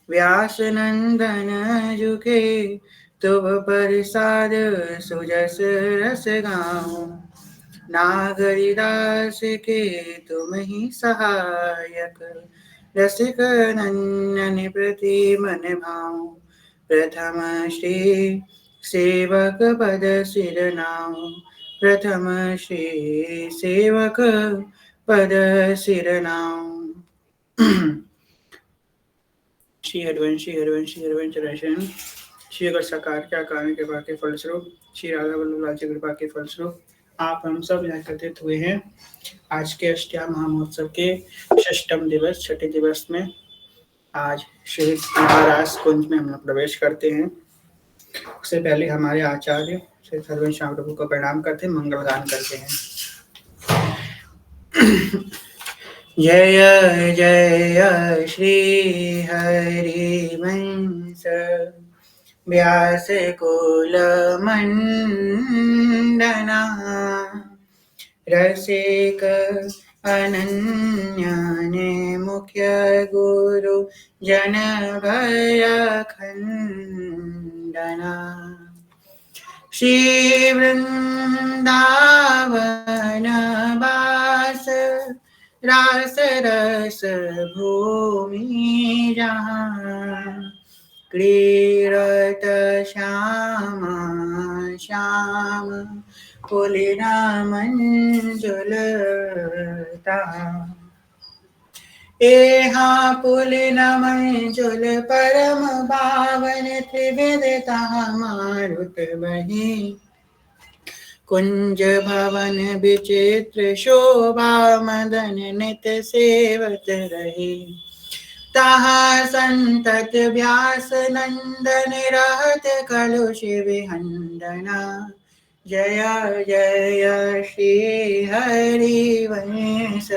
व्यास नंदन जुके तुम प्रसाद सुजस रस गाऊं। नागरिदास के तुम ही सहायक, रसिक नंदन प्रति मन भाऊं। प्रथम श्री सेवक पद सिर नाऊं। प्रथम श्री सेवक पद सिर नाऊं। श्री हरिवंश श्री हरिवंश श्री हरिवंश दर्शन श्री अगर साकार क्या कारण कृपा के फलस्वरूप श्री राधा वल्लभ लाल की कृपा के फलस्वरूप आप हम सब यहाँ एकत्रित हुए हैं आज के अष्टयाम महामहोत्सव के षष्ठम दिवस छठे दिवस में। आज श्री महाराज कुंज में हम लोग प्रवेश करते हैं। उससे पहले हमारे आचार्य श्री सर्वेश श्याम प्रभु को प्रणाम करते हैं, मंगल गान करते हैं। जय जय श्री हरिवंश व्यास कुल मंडना। रसिक अनन्य मुख्य गुरु जन भय खंडना। श्री वृंदावन वास रास रस भूमि जहाँ। क्रीडत श्यामा श्याम पुलिना मंजुलता। एहा पुलिन मंजुल परम पावन त्रिविधता मारुत बही। कुंज भवन विचित्र शोभा मदन नित सेवत रहे। तहाँ संतत व्यास नंदन रहत कलुष विहंदना। जय जय श्री हरिवंश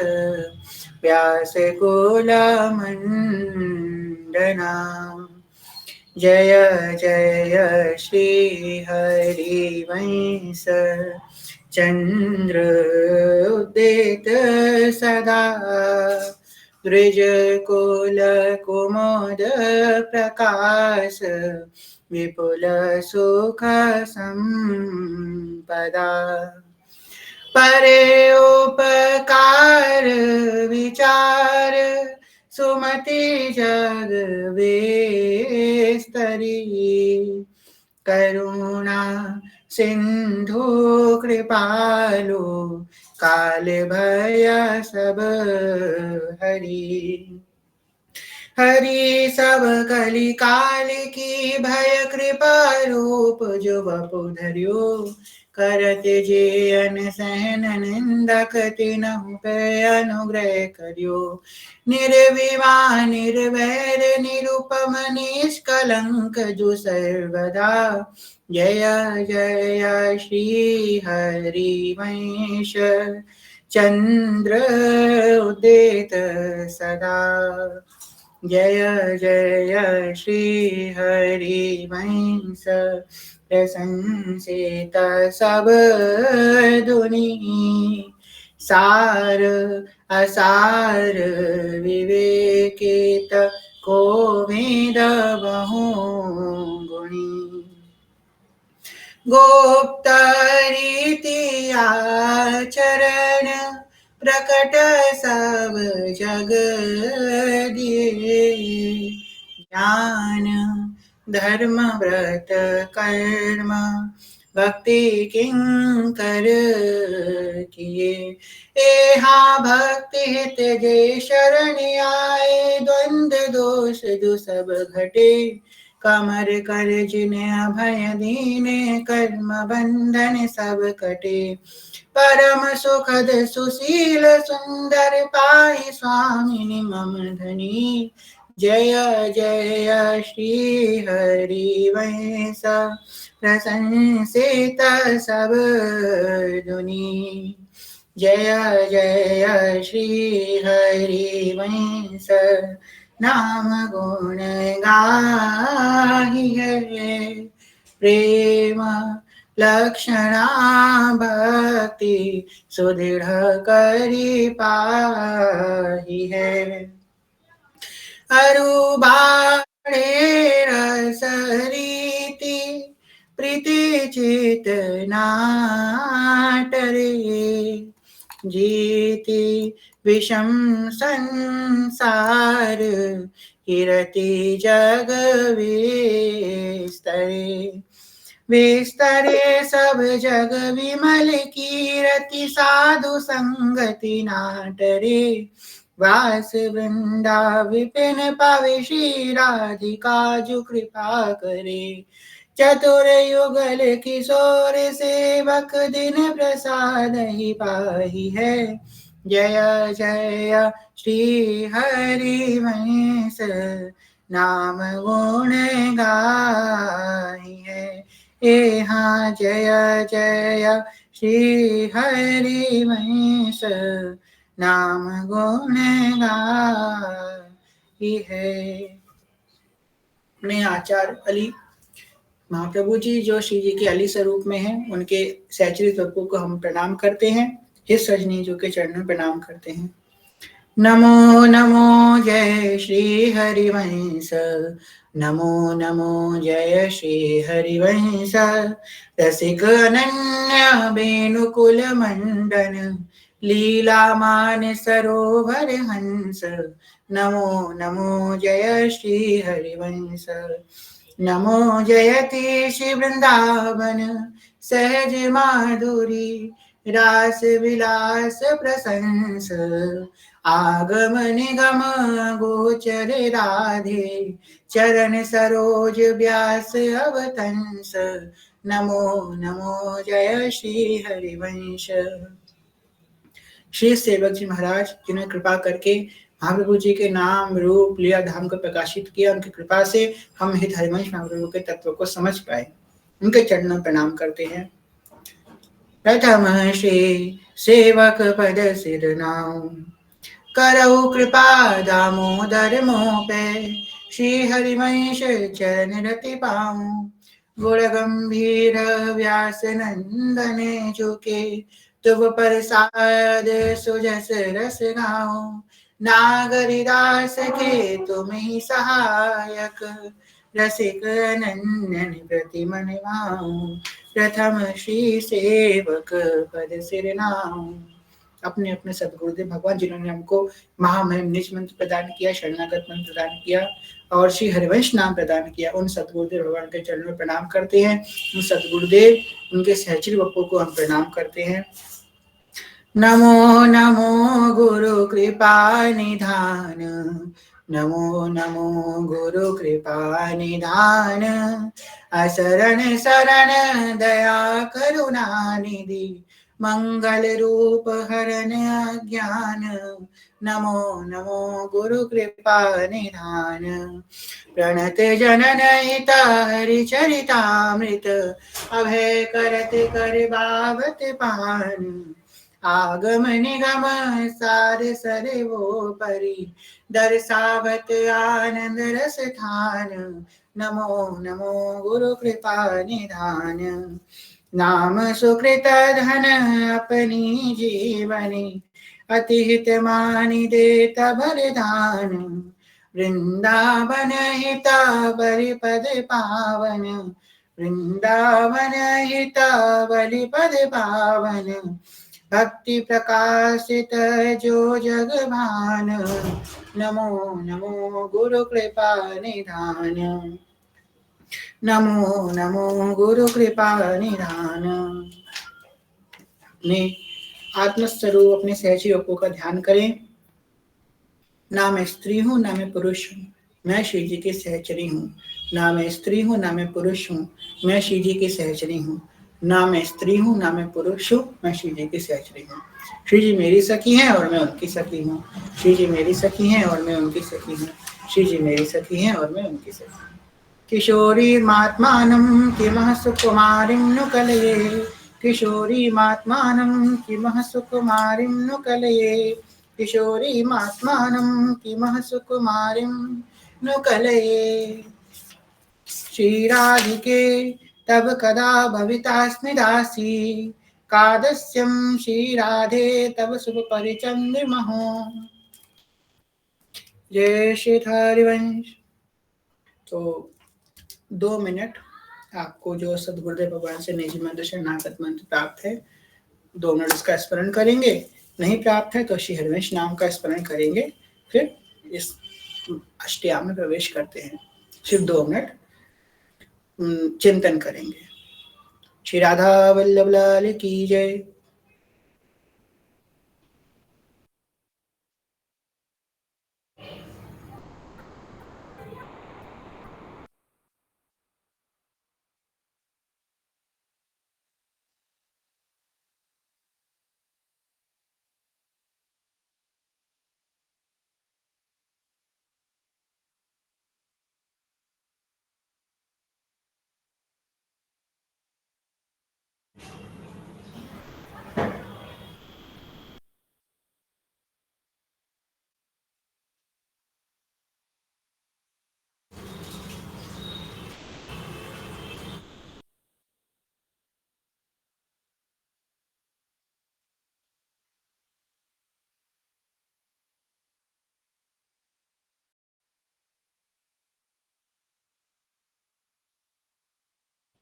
व्यास कुल मंडना। जय जय श्री हरिवंश चंद्र उदित सदा। द्विज कुल कुमुद प्रकाश विपुल सुख संपदा। परे उपकार विचार सुमति जग विस्तरी। करुणा सिंधु कृपालु काल भय सब हरि। हरि सब कलि काल की भय कृपा रूप जो बपु धर्यो। करत जे अन सहन निंदक तिनहु पे अनुग्रह करियो। निर्विवाह निर्वैर निरुपम निष्कलंक जो सर्वदा। जय जय श्री हरिवंश चंद्र उदित सदा। जय जय श्री हरिवंश प्रशंसित सब दुनि। सार असार विवेकित कोविद बहु गुणी। गुप्त रीति आचरण प्रकट सब जग दिए। ज्ञान धर्म व्रत कर्म भक्ति किंकर किए। एहा भक्ति हित जे शरण आए। द्वंद दोष जो सब घटे। कमर कर जिन्हें अभय दीने। कर्म बंधन सब कटे। परम सुखद सुशील सुंदर पाई स्वामिनी मम धनी। जय जय श्री हरिवंश प्रशंसित सब दुनि। जय जय श्री हरिवंश नाम गुण गाहिए। प्रेम लक्षणा भक्ति सुदृढ़ करी पाही है। अरुबा बढ़े रस रीति प्रीति चेतना टरे जीति विषम संसार किरति जग विस्तरे विस्तरे सब जग विमल कीरति साधु संगति नाटरे वास वृंदा विपिन पावे श्री राधिका जो कृपा करे चतुर युगल किशोर सेवक दिन प्रसाद ही पाही है जय जय श्री हरि वंश नाम गुण गाही है ए हाँ जय जय श्री हरि वंश नाम गुण गाही है। अपने आचार्य अली महाप्रभु जी जो श्री जी के अली स्वरूप में हैं, उनके सहचरी तत्वों को हम प्रणाम करते हैं। इस रजनी जो के चरणों प्रणाम करते हैं। नमो नमो जय श्री हरिवंश नमो नमो जय श्री हरिवंश रसिक अनन्य बेनुकुल मंडन लीला मान सरोवर हंस नमो नमो जय श्री हरिवंश नमो जयति श्री वृंदावन सहज माधुरी रास विलास प्रशंस आगम निगम गोचर राधे चरण सरोज व्यास अवतंस नमो नमो जय श्री हरिवंश। श्री सेवक जी महाराज जिन्होंने कृपा करके महाप्रभु जी के नाम रूप लीला धाम को प्रकाशित किया, उनकी कृपा से हम हित हरिवंश महाप्रभु के तत्व को समझ पाए, उनके चरणों प्रणाम करते हैं। प्रथम श्री सेवक पद सिर नाम करऊ कृपा दामोदर मोह पे श्री हरिवंश चरण रति पाऊं गुण गंभीर व्यास नंदन झुके तुम प्रसाद सुजस रस गाओ नागरिदास के तुम ही सहायक रसिक नंदन प्रति मनवाऊं प्रथम श्री सेवक पद सिर नाम। अपने अपने सदगुरुदेव भगवान जिन्होंने हमको महामहिम निज मंत्र प्रदान किया, शरणागत मंत्र प्रदान किया और श्री हरिवंश नाम प्रदान किया, उन सदगुरुदेव भगवान के चरणों में प्रणाम करते हैं। उन सदगुरुदेव उनके सहचरी बप्पो को हम प्रणाम करते हैं। नमो नमो गुरु कृपा निधान नमो नमो गुरु कृपा निधान असरण शरण दया करुणा निधि मंगल रूप हरण अज्ञान नमो नमो गुरु कृपा निधान प्रणत जनन हित हरि चरितामृत अभय करत कर बाबत पान आगम निगम सार सरे वो परी दर्शावत आनंद रस थान नमो नमो गुरु कृपा निधान नाम सुकृत धन अपनी जीवनी अति हित मानि देता बलिदान वृंदावन हिता बलि पद पावन वृंदावन हिता बलि पद पावन भक्ति प्रकाशित जो जगभान नमो नमो गुरु कृपा निधान नमो नमो गुरु कृपा निधान। अपने आत्मस्वरूप अपने सहचरियों का ध्यान करें। ना मैं स्त्री हूँ ना मैं पुरुष हूँ, मैं श्री जी की सहचरी हूँ। ना मैं स्त्री हूँ ना मैं पुरुष हूँ, मैं श्री जी की सहचरी हूँ। ना मैं स्त्री हूँ ना मैं पुरुष हूँ, मैं श्री जी की सहचरी हूँ। श्री जी मेरी सखी हैं और मैं उनकी सखी हूँ। श्री जी मेरी सखी हैं और मैं उनकी सखी हूँ। श्री जी मेरी सखी हैं और मैं उनकी सखी हूँ। किशोरी मात्मानं किमः सुकुमारीं नुकलये किशोरी मात्मानं किमः सुकुमारीं नुकलये किशोरी मात्मानं किमः सुकुमारीं नुकलये श्री राधिके तब कदा भवितास्मि दासी कादस्यं श्री राधे तब शुभ परिचंद्रमहो। जय श्री हरिवंश। तो 2 मिनट आपको जो सदगुरुदेव भगवान से निजी मंत्र शरणागत मंत्र प्राप्त है, 2 मिनट इसका स्मरण करेंगे। नहीं प्राप्त है तो श्री हरिवंश नाम का स्मरण करेंगे, फिर इस अष्टयाम में प्रवेश करते हैं। सिर्फ 2 मिनट चिंतन करेंगे। श्री राधा वल्लभ लाल की जय।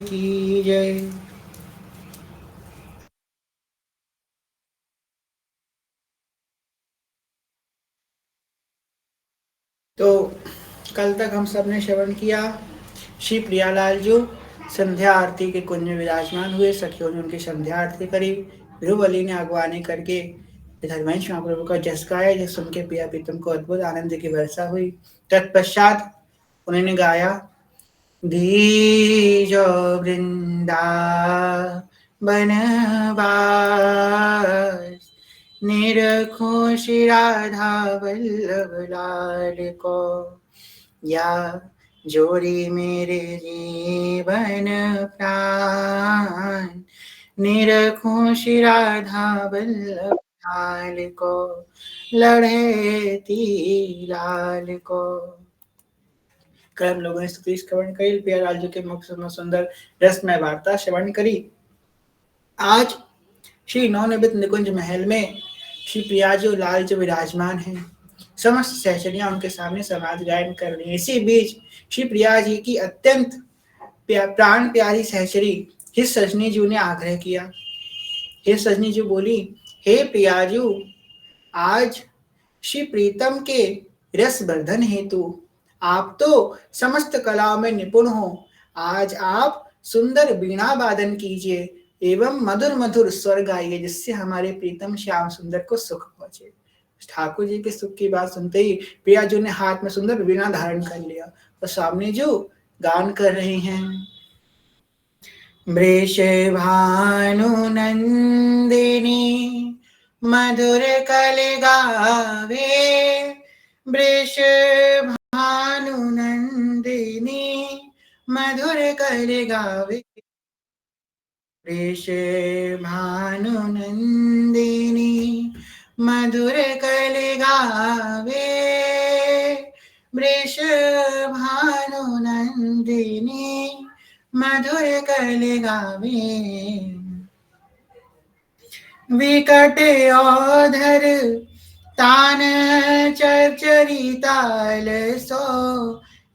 की जय। तो कल तक हम सब ने श्रवण किया, श्री प्रियालाल जी संध्या आरती के कुंज में विराजमान हुए। सखियों ने उनकी संध्या आरती करी। ध्रुवली ने अगवानी करके धर्मेश महाप्रभु का जस गाया, जिस सुन के पिया प्रीतम को अद्भुत आनंद की वर्षा हुई। तत्पश्चात उन्होंने गाया, दीजो वृंदा बनवास, निरखो श्री राधा वल्लभ लाल को, या जोड़ी मेरे जीवन प्राण, निरखो श्री राधा वल्लभ लाल को, लड़े लाल को। कल हम लोगों ने स्तुति श्रवण करी, प्रियालाल जी के मुख से सुंदर रसमय वार्ता श्रवण करी। आज श्री नवनिर्मित निकुंज महल में श्री प्रिया जी और लाल जी विराजमान हैं। समस्त सहचरियां उनके सामने समाज गायन कर रही हैं। इसी बीच श्री प्रिया जी की अत्यंत प्राण प्यारी सहचरी हिस सजनी जी ने आग्रह किया। हिस सजनी जी बोली, हे प्रिया जी, आज श्री प्रीतम के रस वर्धन हेतु आप तो समस्त कलाओं में निपुण हो, आज आप सुंदर वीणा वादन कीजिए एवं मधुर मधुर स्वर गाइए, जिससे हमारे प्रीतम श्याम सुंदर को सुख पहुंचे। ठाकुर जी के सुख की बात सुनते ही प्रिया जी ने हाथ में सुंदर वीणा धारण कर लिया और सामने जो गान कर रहे हैं, वृष भानु नंदिनी मधुर कल गावे, वृष भानु नंदिनी मधुर कल गावे, वृष भानु नंदिनी मधुर कल गावे, वृष भानु नंदिनी मधुर कल गावे, विकट औधर तान चरचरी ताल सो,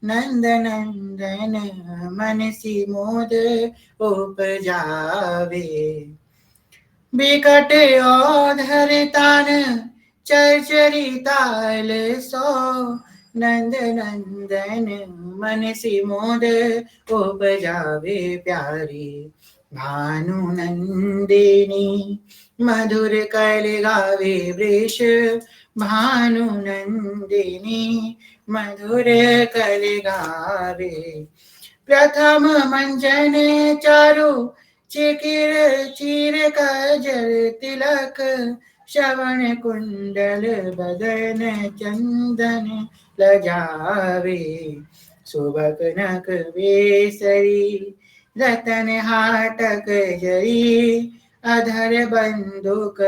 नंद नंदन मनसी मोद उपजावे, विकट औधर तान चरचरी ताल सो, नंद नंदन मनसी मोद उपजावे, प्यारी भानु नंदिनी मधुर कल गावे, वृष भानु नंदिनी मधुर कल गावे, प्रथम मंजन चारु चिकिर चीर काजल तिलक, श्रवण कुंडल बदन चंदन लजावे, सुबक नक वेसरी रतन हाटक जरी, अधर बंदूक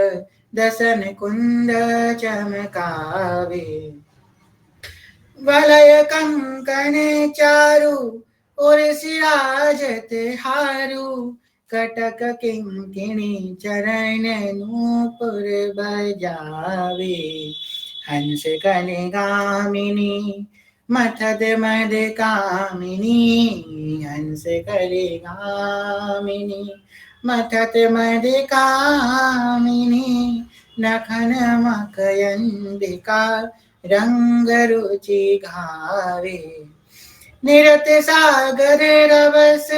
दसन कुंद चमकावे, वलय कंकन चारु और सिराजत हारू, कटक किंकिणी चरण नूपुर बजावे, हंस कल गामिनी मथत मद कामिनी हंस करे गामिनी, मथत मद कामिनी नखन मकयंबिका रंग रुचि घावे, निरत सागर रवस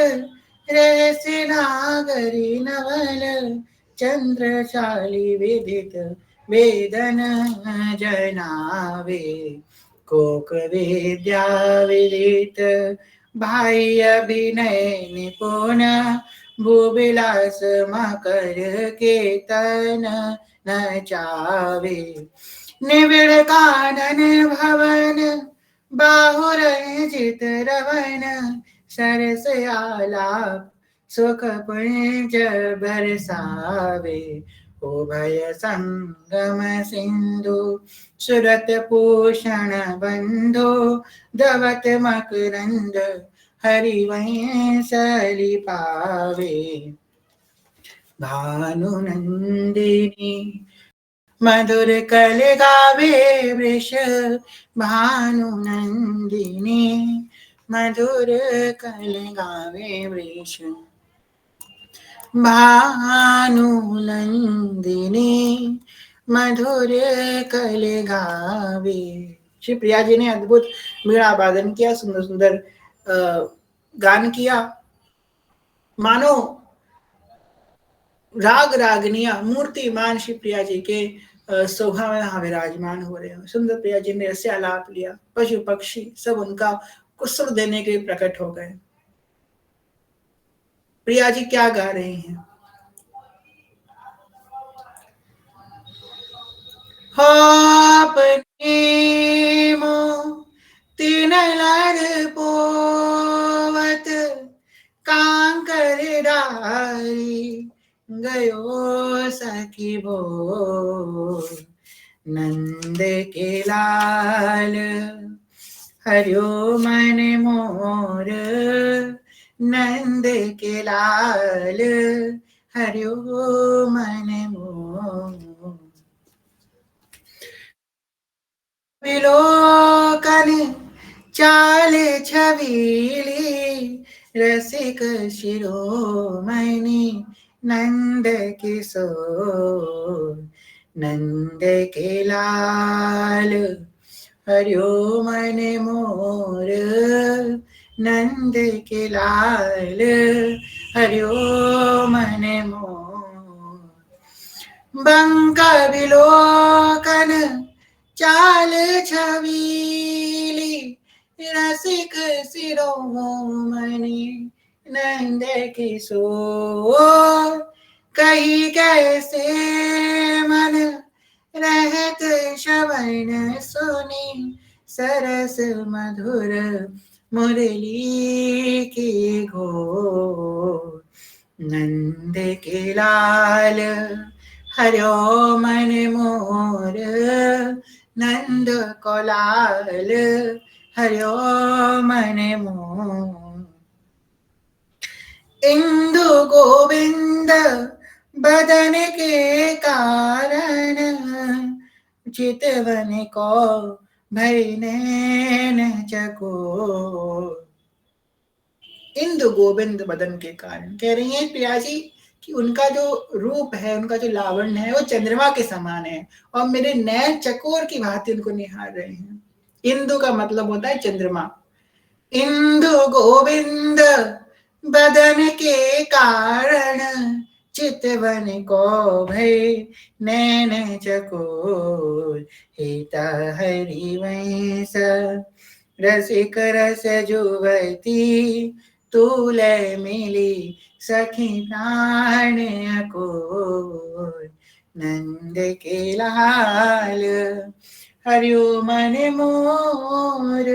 रस नागरी नवल, चंद्रशाली विदित वेदन जनावे, कोक विद्या विदित भाई अभिनय निपुण, भूविलास मकर केतन नचावे, निबिड़ कानन भवन बाहुर जित रवन, सरस आलाप सुख पुंज बरसावे, उभय संगम सिंधु सुरत पूषण बंधु, धवत मकरंद हरिवंशली पावे, भानुनंदिनी मधुर कल गावे वृष, भानुनंदिनी मधुर कल गावे वृष, भानुनंदिनी मधुर कल गावे। श्री प्रिया जी ने अद्भुत वीणा वादन किया, सुंदर सुंदर गान किया, मानो राग रागनिया मूर्तिमान श्री प्रिया जी के शोभा में यहाँ विराजमान हो रहे हैं। सुंदर प्रिया जी ने ऐसे आलाप लिया, पशु पक्षी सब उनका कुसुर देने के लिए प्रकट हो गए। प्रिया जी क्या गा रही हैं? हो अपने मोती लड़ पोवत कांकर डारी, गयो सखी बोल नंद के लाल, हरियो मन मोर नंद के लाल, हरियो मन मोर, विलोकन चाल छबीली, रसिक शिरोमणि नंद किशोर, नंद के लाल, हरियो मन मोर नंद के लाल, हरियो मन मोर, बंका विलोकन चाल छबीली, रसिक शिरोमणि नंद किशोर, कही कैसे मन रहत श्रवण सुनी, सरस मधुर मुरली की घोर, नंद के लाल, हरियो मन मोर नंद को लाल, हरियो मन मोर, इंदु गोविंद बदन के कारण, चितवन को भई नैन चकोर, इंदु गोविंद बदन के कारण कह रही हैं प्रिया जी कि उनका जो रूप है, उनका जो लावण्य है वो चंद्रमा के समान है, और मेरे नैन चकोर की भांति उनको निहार रहे हैं। इंदु का मतलब होता है चंद्रमा। इंदु गोविंद बदन के कारण, चितवन को भय नैन चकोर, हिता हरिवंश रसिक रस जुवती, तूल मिली सखी प्राण अकोर, नंद के लाल, हरियो मन मोर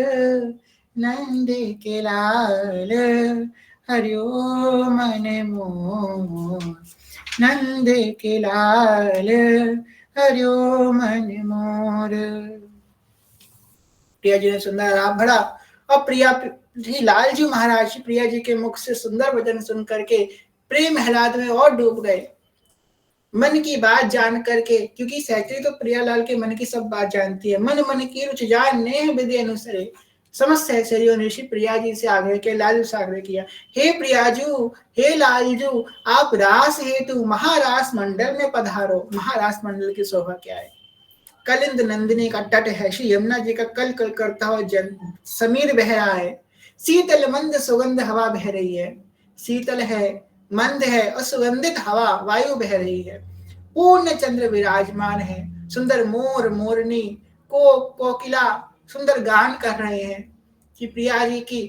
नंद के लाल, हरियो मन मोर नंद के लाल, हरियो मन मोर। प्रिया जी ने सुंदर राग भरा, और प्रिया जी लाल जी महाराज प्रिया जी के मुख से सुंदर वचन सुन करके प्रेम हलाद में और डूब गए, मन की बात जान करके, क्योंकि सहचरी तो प्रियालाल के मन की सब बात जानती है। मन मन की रुचि जान नेह विधि अनुसरे, समस्त सहचरियों ने श्री प्रिया जी से आग्रह किया, लालजू से आग्रह किया, हे प्रियाजू, हे लालजू, आप रास हेतु महारास मंडल में पधारो। महारास मंडल की शोभा क्या है? कलिंद नंदिनी का तट है, श्री यमुना जी का कल कल करता हुआ जल समीर बह रहा है, शीतल मंद सुगंध हवा बह रही है, शीतल है, मंद है और सुगंधित हवा वायु बह रही है, पूर्ण चंद्र विराजमान है, सुंदर मोर मोरनी कोकिला सुंदर गान कर रहे हैं कि प्रिया जी की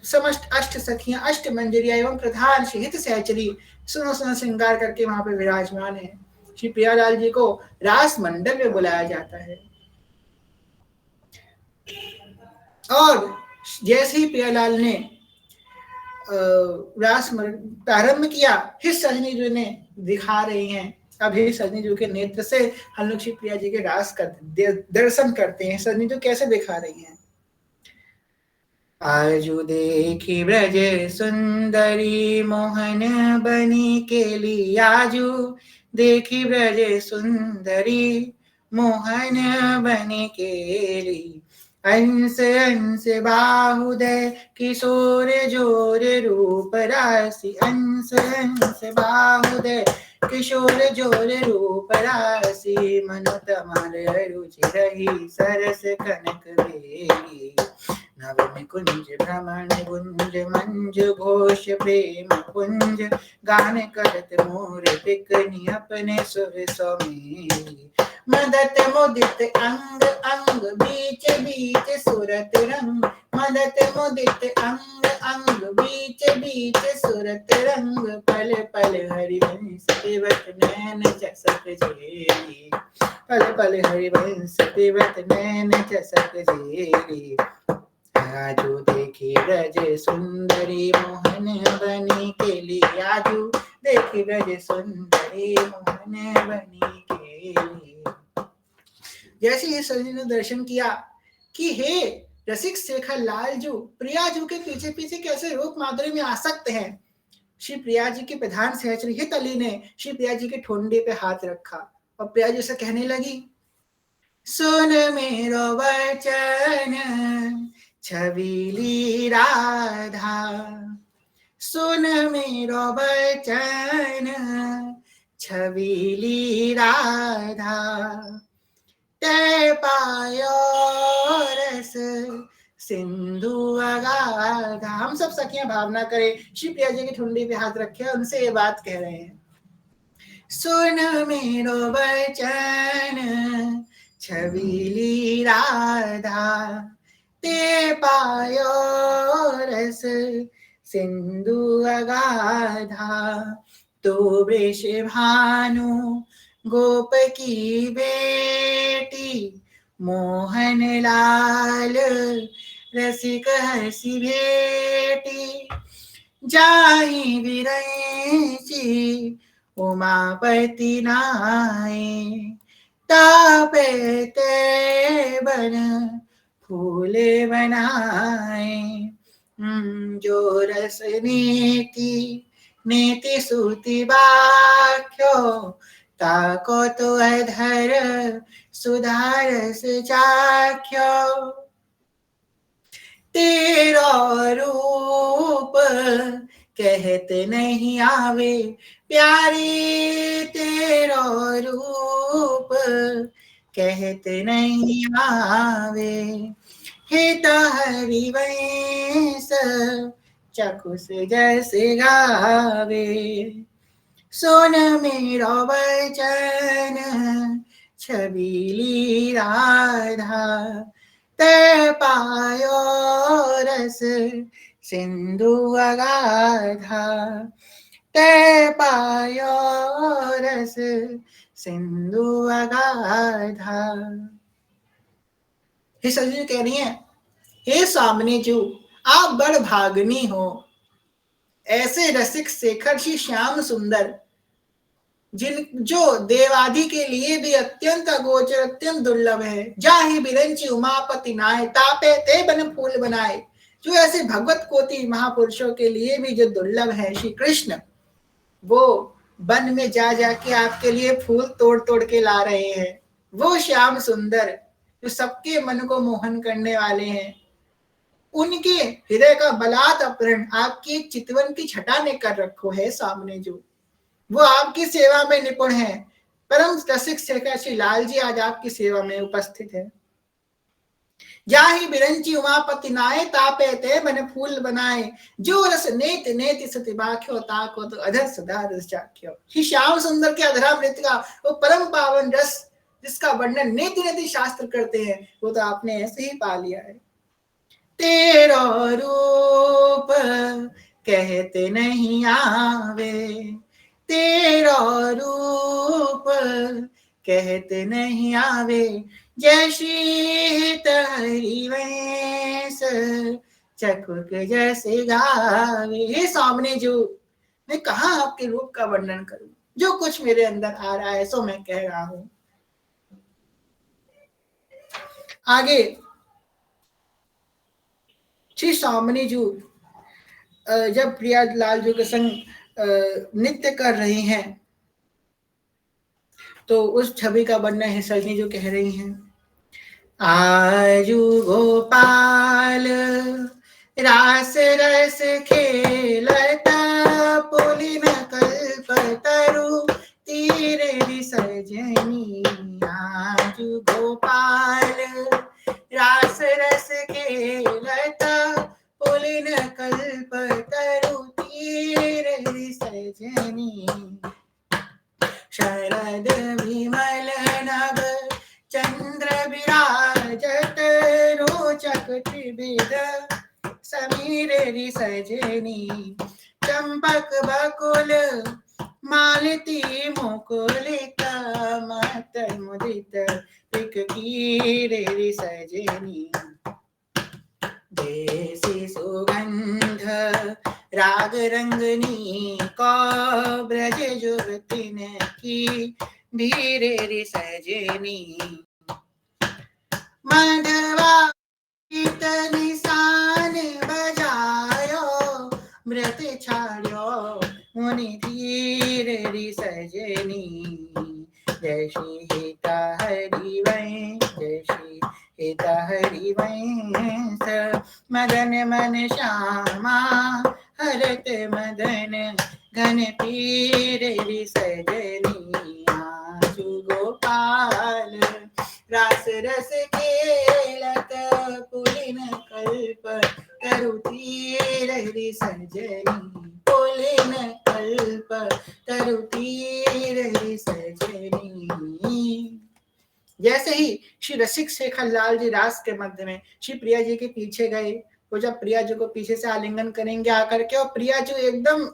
समस्त अष्ट सखियां, अष्ट मंजरियां एवं प्रधान हित सहचरी सुनो सुनो श्रृंगार करके वहां पे विराजमान है। श्री प्रियालाल जी को रास मंडल में बुलाया जाता है और जैसे ही प्रियालाल ने रास प्रारंभ किया, हिस सजनी जी ने दिखा रही हैं। अब हिस सजनी जी के नेत्र से हम लोग श्री प्रिया जी के रास का दर्शन करते हैं। सजनी जी कैसे दिखा रही हैं? आजू देखी ब्रज सुंदरी मोहन बनी केली, आजू देखी ब्रज सुंदरी मोहन बनी केली, अंश अंश बाहुदय किशोर जोर रूप राशि, अंश अंश बाहुदय किशोर जोर रूप राशि, मनु तमल रुचि रही सरस कनक बेली, नवन कुंज भ्रमण गुंज मंज घोष प्रेम कुंज, गान करत मोर पिकनी अपने सुर समेली, मदत मुदित अंग अंग बीच बीच सुरत रंग, मदत मुदित अंग अंग बीच बीच सुरत रंग, पल पल हरिवंश तिवत नैन चसक झेली, पल पल हरिवंश तिवत नैन चसक झेली, आजू देखी ब्रज सुंदरी मोहन बनी केली, आजू देखी ब्रज सुंदरी मोहन बनी केली। जैसे ही सजनी ने दर्शन किया कि हे रसिक शेखर लालजू, प्रियाजू के पीछे पीछे कैसे रूप माधुरी में आसक्त हैं, श्री प्रिया जी की प्रधान सहचरी हितली ने श्री प्रिया जी के ठोंडे पे हाथ रखा और प्रिया जी से कहने लगी, सुन मेरो वचन छबीली राधा, सुन मेरो वचन छबीली राधा, ते पायो रस सिंधु अगाधा। हम सब सखियां भावना करें, श्री प्रिया जी की ठुंडी पे हाथ रखे और उनसे ये बात कह रहे हैं, सुन मेरो वचन छबीली राधा, ते पायो रस सिंधु अगाधा, तो वृष भानु गोप की बेटी, मोहन लाल रसिक हसी भेटी, जाहि विरंची उमापति नाये, तापे ते बन फूले बनाए, जो रस नीति नीति सूति बाख्यो, ताको तो अधर सुधारस चाख्यो, तेरा रूप कहत नहीं आवे प्यारी, तेरा रूप कहत नहीं आवे, हित हरिवंश चकुस जैसे गावे, सुन मेरा वचन छबीली राधा, ते पायो रस सिंधु अगाधा, ते पायो रस सिंधु अगाधा। हे सजनी कह रही है, हे सामने जो आप बड़ भागनी हो, ऐसे रसिक शेखर श्री श्याम सुंदर जिन जो देवादि के लिए भी अत्यंत अगोचर अत्यंत दुर्लभ है, जाहि बिरंची उमापति नाय, तापे ते बन फूल बनाए, जो ऐसे भगवत कोटि महापुरुषों के लिए भी जो दुर्लभ है, श्री कृष्ण वो वन में जा जाके आपके लिए फूल तोड़ तोड़ के ला रहे हैं, वो श्याम सुंदर जो सबके मन को मोहन करने वाले हैं, उनके हृदय का बलात् अपहरण आपकी चितवन की छटा ने कर रखो है सामने जो, वो आपकी सेवा में निपुण है। परम रसिक शेखर श्री लाल जी आज आपकी सेवा में उपस्थित है। जाहि बिरंची उमापति नाये तापे ते मन फूल बनाए, जो रस नेत नेति सति बाख्यो ताको तो अधर सदा रस चाख्यो। श्री श्याम सुंदर के अधरामृत का वो परम पावन रस जिसका वर्णन नेति नेति शास्त्र करते हैं, वो तो आपने ऐसे ही पा लिया है। तेरा रूप कहते नहीं आवे, तेरा रूप कहते नहीं आवे, जैसी तहरी वैस चकुक जैसे गावे। हे सामने जो, मैं कहाँ आपके रूप का वर्णन करूं, जो कुछ मेरे अंदर आ रहा है सो मैं कह रहा हूं। आगे श्री सामने जो जब प्रियालाल जी के संग नृत्य कर रही हैं तो उस छवि का वर्णन है सजनी जो कह रही हैं। आजू गोपाल रास रस खेलता, पुलिन कल्पतरु तीरे सजनी। आजू गोपाल रास रस खेलता, पुलिन कल्पतरु तीरे सजनी। शरद विमल नभ चंद्र विराजत, रोचक त्रिविध समीर सजनी। चंपक बकुल मालती मुकुलिका, मत मुदित पिक कीरे सजनी। देसी सुगंध राग रंगनी को, ब्रज जुवतिन की धीरे रे सजनी। मधवा गीत निशान बजायो, मृत छाड़ो मुनि धीरे रे सजनी। जैसी हिता हरि वै, जैसी हिता हरि वैंस, मदन मन श्यामा हरत मदन घन पीरे रि सजनी। आजू गोपाल रास रस खेलत, पुलिन कल्प तरु तीरे रि सजनी। पुलिन कल्प तरु तीरे रि सजनी। जैसे ही श्री रसिक शेखर लाल जी रास के मध्य में श्री प्रिया जी के पीछे गए, वो जब प्रिया जी को पीछे से आलिंगन करेंगे आकर के, और प्रिया जी एकदम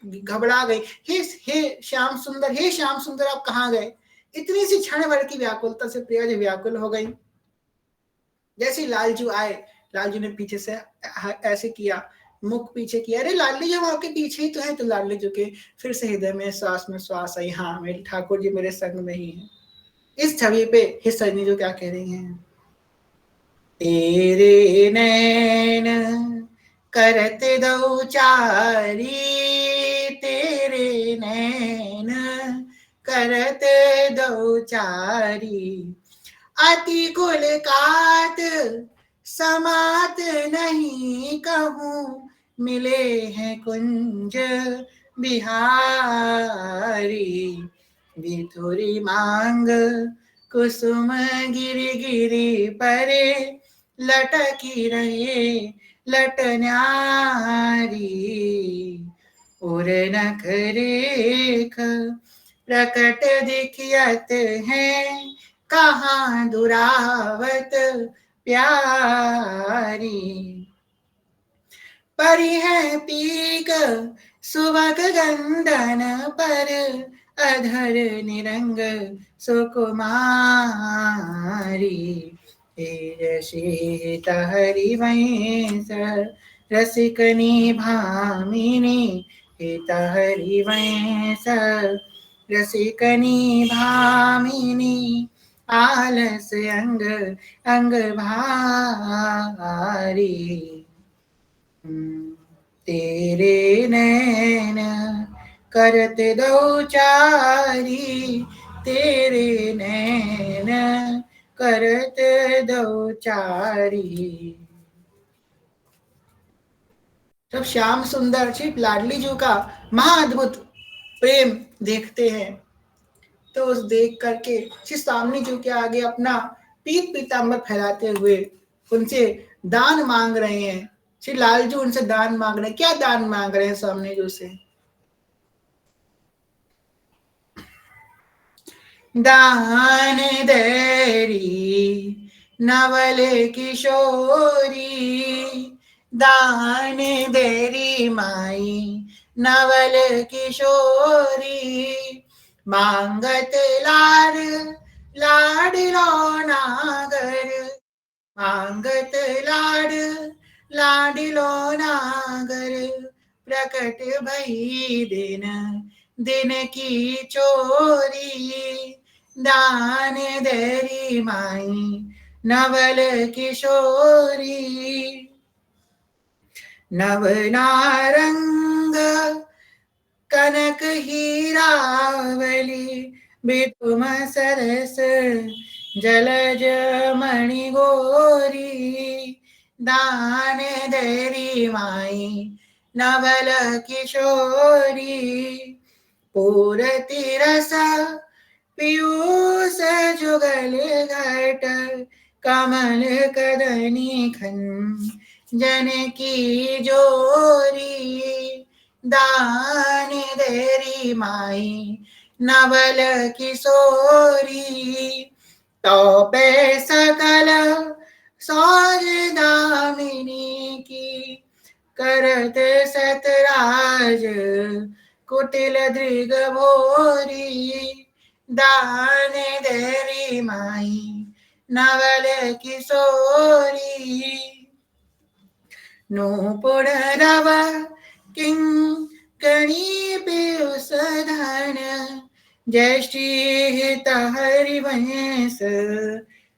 घबरा गई। हे श्याम सुंदर, हे श्याम सुंदर आप कहाँ गए? इतनी सी क्षण भर की व्याकुलता से प्रिया जी व्याकुल हो गई। जैसे लालजू आए, लालजू ने पीछे से ऐसे किया, मुख पीछे किया, अरे लाली जी आपके पीछे ही तो है। तो लाली जी के फिर से हृदय में श्वास आई, हाँ मेरे ठाकुर जी मेरे संग में ही है। इस छवि पे हे सजनी जो क्या कह रही हैं। तेरे नैन करत दो चारी, तेरे नैन करत दो चारी। अति कुल कात समात नहीं कहूँ, मिले हैं कुंज बिहारी। विथुरी मांग कुसुम गिरी गिरी परे, लटकी रहे लटन्यारी। उर नख रेख प्रकट दिखियत है, कहाँ दुरावत प्यारी। परी है पीक सुबक गंधन पर, अधर निरंग सुकुमारी। शीता हरि वैंस रसिकनी भामिनी, हिता हरि वैंस रसिकनी भामिनी। आलस अंग अंग भारी। तेरे नैन करत दो चारी, तेरे नैन करत दो चारी। तब श्याम सुंदर श्री लाडली जी का महाअद्भुत प्रेम देखते हैं। तो उस देख करके श्री स्वामी जी के आगे अपना पीत पीताम्बर फैलाते हुए उनसे दान मांग रहे हैं। श्री लाल जी उनसे दान मांग रहे हैं। क्या दान मांग रहे हैं स्वामी जी से? दान देरी नवल किशोरी, दान देरी माई नवल किशोरी, मांगत लाड लाडलो नागर, मांगत लाड लाडलो नागर, प्रकट भई दिन दिन की चोरी, दान देरी माई नवल किशोरी, नव नारंग कनक हीरावली, बितुम सरस जलज मणि गोरी, दान देरी माई नवल किशोरी, पूरति रस पीयूष जुगल घट, कमल कदनी खन जन की जोरी, दान देरी माई नवल किशोरी, तो पे सकल सौज दामिनी की, करत सतराज कुटिल दृग भोरी, दान देरी माई नवल किशोरी, नूपुर रव किंग कणी पीयूष धन, ज्येष्ठी हित हरिवंश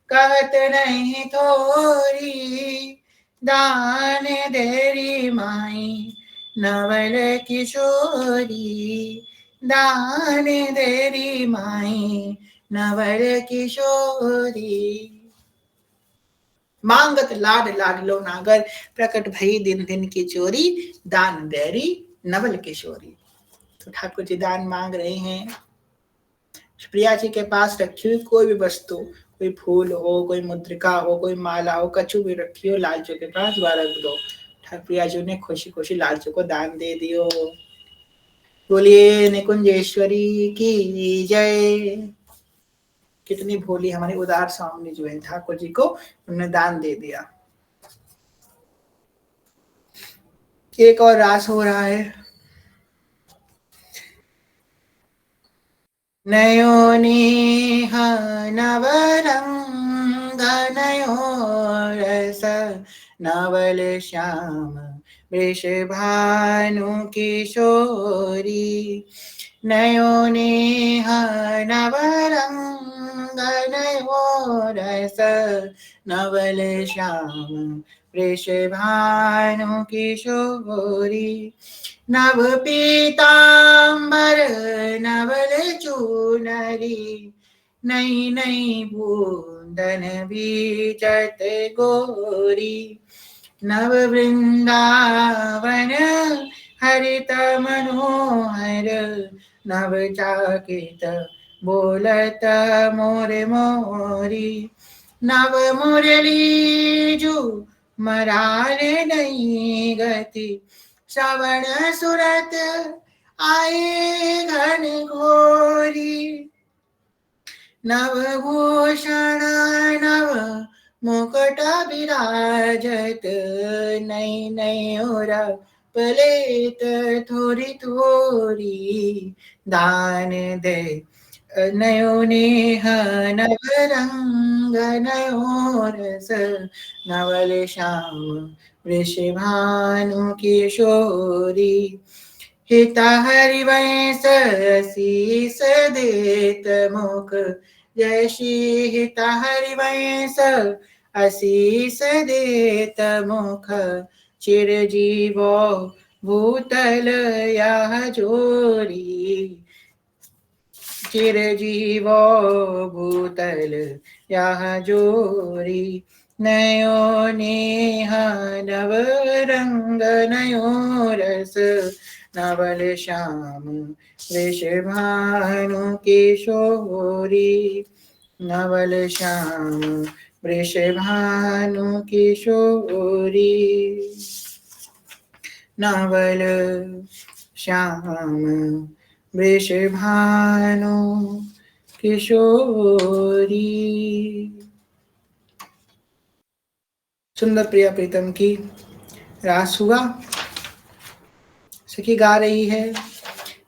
कहत नहीं थोरी, दान देरी माई नवल किशोरी, दान देरी माई नवल किशोरी, मांगत लाड लाडलो नागर, प्रकट भई दिन दिन की चोरी, दान देरी नवल किशोरी। तो ठाकुर जी दान मांग रहे हैं। प्रिया जी के पास रखी हुई कोई भी वस्तु, कोई फूल हो, कोई मुद्रिका हो, कोई माला हो, कछु भी रखी हो, लालचू के पास रख दो। प्रिया जी ने खुशी खुशी लालचू को दान दे दियो। बोलिए निकुंजेश्वरी की जय। कितनी भोली हमारी उदार स्वामी जो है, ठाकुर जी को उन्होंने दान दे दिया। एक और रास हो रहा है। नयोनी नवरंग नयो रस, नवल श्याम वृषभानु किशोरी, नयोनी नवरंग नयो रस, नवल श्याम वृषभानु किशोरी, नव पीतांबर नवल चूनरी, नई नई बूंदन बीचत गोरी, नव वृंदावन हरित मनोहर, नव चाकित बोलत मोर मोरी, नव मुरली जू मरार नहीं गति, श्रवण सुरत आए घन घोरी, नव भूषण नव मुकुट विराजत, नई नई और पलेत थोड़ी थोड़ी, दान दे नयो नेह नवरंग नयो रस, नवल श्याम वृषभानु किशोरी, हित हरिवंश शीस देत मुख, जय श्री हित हरिवंश आशीष देत मुख, चिरजीवो भूतल यह जोरी, चिरजीवो भूतल यह जोरी, नयो नेह नव रंग नयो रस नवल श्याम वृषभानु किशोरी नवल श्याम वृषभानु किशोरी नवल श्याम वृषभानु किशोरी। सुंदर प्रिया प्रीतम की रास हुआ। सखी गा रही है,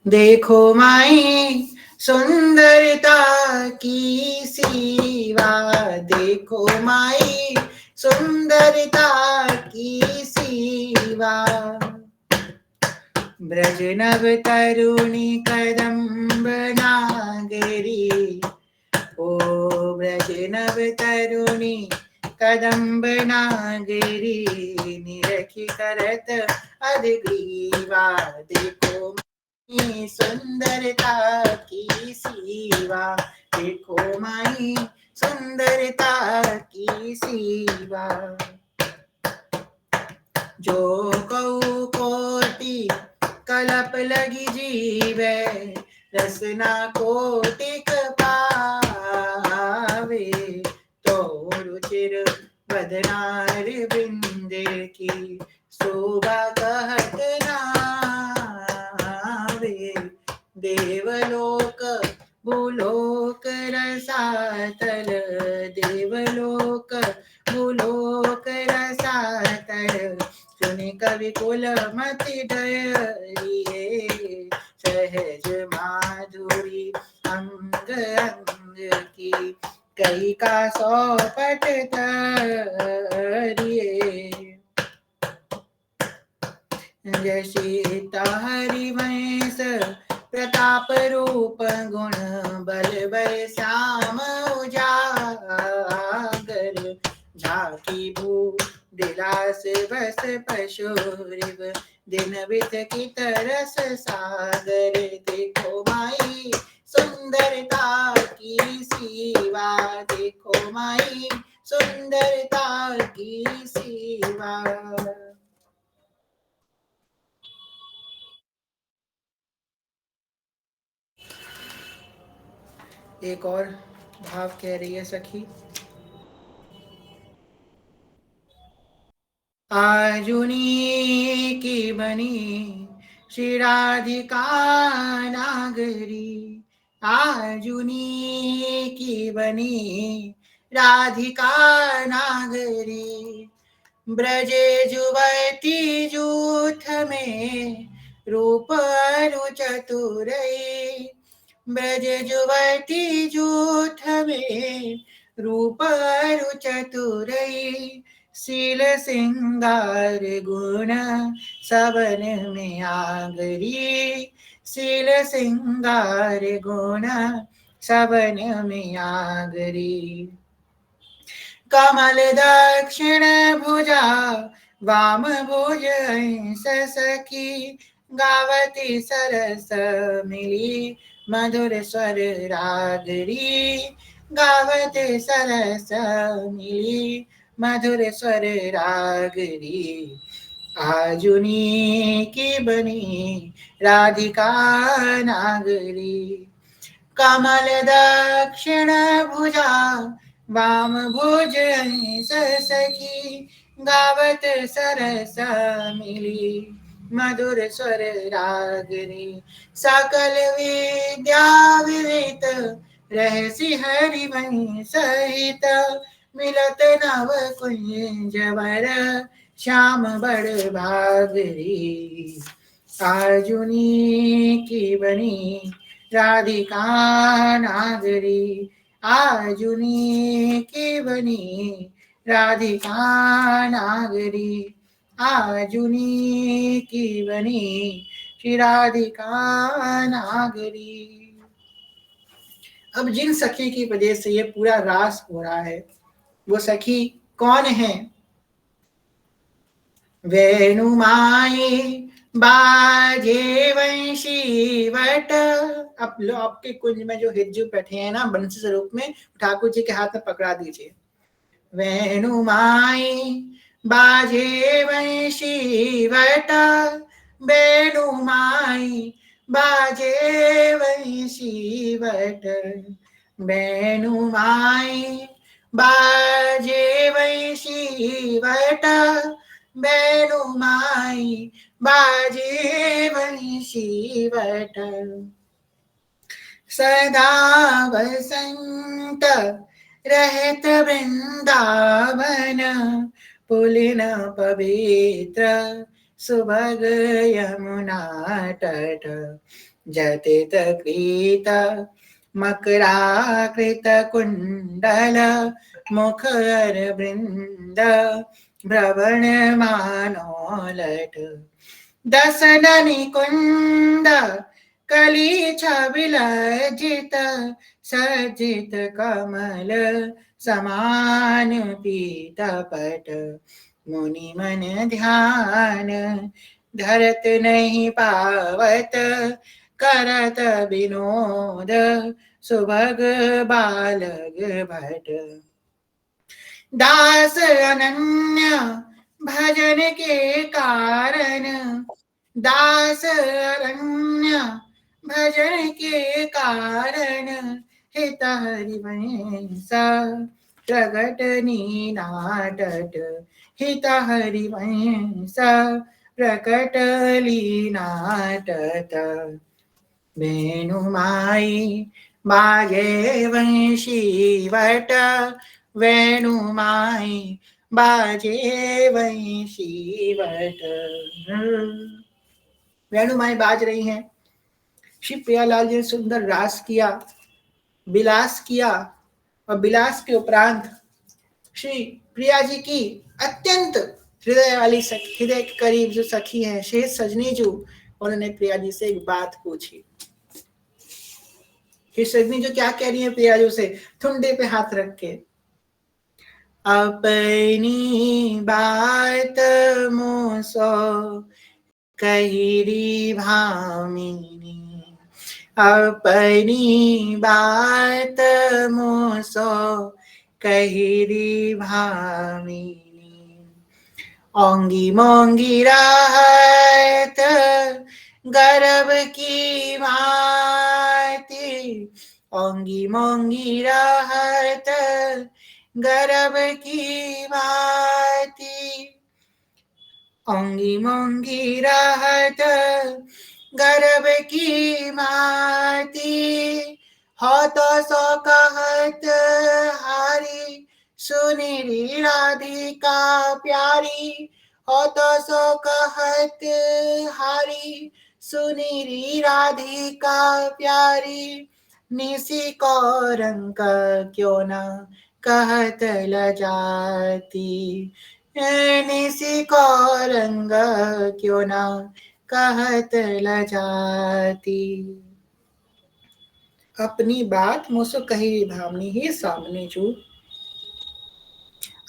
देखो माई सुंदरता की सीवा, देखो माई सुंदरता की सीवा, ब्रज नव तरुणी कदम्ब नागरी, ओ ब्रज नव तरुणी कदम्ब नागरी, निरखी करत अधग्रीवा, देखो माई सुंदरता की सीवा, देखो माई सुंदरता की सीवा, जो कऊ कोटि कलप लगी जीवे, रसना कोटिक पावे, तो रुचिर बदनार बिंद की शोभा कहत नावे, देवलोक भूलोक रसातल, देवलोक भूलोक रसातल, सुनि कवि कुल मति डरिए, सहज माधुरी अंग अंग की, कई का सौ पट तरिए, जशीता हरिवंश प्रताप रूप गुण बल बल श्याम उजागर, झाकी भू दिलास बस पशुरिव, दिन बित की तरस सागर, देखो माई सुंदरता की सीवा, देखो माई सुंदरता की सीवा। एक और भाव कह रही है सखी, आजुनी की बनी श्री राधिका नागरी, आजुनी की बनी राधिका नागरी, ब्रजे जुवती जूथ में रूप अनु चतुरई, ब्रज जुवती जूथ में रूप अनु चतुरई, शील सिंगार गुण सबन में आगरी, शील सिंगार गुण सबन में आगरी, कमल दक्षिण भुजा वाम भुज हंस सखी, गावती सरस मिली मधुर स्वर रागरी, गावते सरस मिली मधुर स्वर रागरी, आजुनी की बनी राधिका नागरी, कमल दक्षिण भुजा वाम भुज हंस सखी, गावत सरस मिली मधुर स्वर रागरी, सकल विद्या विदित रहसी हरिवंश सहित, मिलत नव कुंज वर श्याम बड़ भागरी, आजुनी की बनी राधिका नागरी, आजुनी की बनी राधिका नागरी, आजुनी की बनी श्री राधिका नागरी। अब जिन सखी की वजह से ये पूरा रास हो रहा है वो सखी कौन है? वेणुमाई बाजे वंशी वट। अब लो आपके कुंज में जो हिज्जू बैठे हैं ना बंसी स्वरूप में, ठाकुर जी के हाथ में पकड़ा दीजिए। वेणुमाई बाजे वंशी वट, वेणुमाई बाजे वंशी वट, वेणुमाई बाजे वंशी वट, वेणुमाई बाजे वंशी वट। सदा वसंत रहत वृंदावन, पुलिन पवित्र सुभग यमुना तट। जटित कृत मकराकृत कुंडल, मुखर वृंद भ्रवण मानो लट। दसननि कुंद कली छबिलजित, सज्जित कमल समान पीत पट। मुनि मन ध्यान धरत नहीं पावत, करत विनोद सुभग बालग भट। दास अनन्य भजन के कारण, दास अरण्य भजन के कारण, हित हरिवंश प्रगट लीनाटट। हित हरिवंश प्रकट लीनाटट। वेणुमाई बाजे वंशी वट, वेणुमाई बाजे वंशी वट। वेणुमाई बाज रही हैं। श्री प्रियालाल जी ने सुंदर रास किया, विलास किया, और विलास के उपरांत श्री प्रिया जी की अत्यंत हृदय वाली सखी, हृदय के करीब जो सखी है शेष सजनी जो, उन्होंने प्रिया जी से एक बात पूछी। सजनी जो क्या कह रही है प्रिया जी से, ठुंडे पे हाथ रख के, अपनी बात मोसो कहिरी भामिनी, अपनी बात मोसो कहिरी भामिनी। ओंगी मोंगी राहत गर्भ की भांति, ओंगी मोंगी राहत गर्भ की भांति। ओंगी मोंगी राहत गर्भ की भांति, हो तो सो कहत हारी सुनीरी राधिका प्यारी। हो तो सो कहत हारी सुनीरी राधिका प्यारी। निसी को रंग क्यों न कहत लजाती, निसी को रंग क्यों न कहत लजाती। अपनी बात मुझसे कही भावनी ही सामने जो।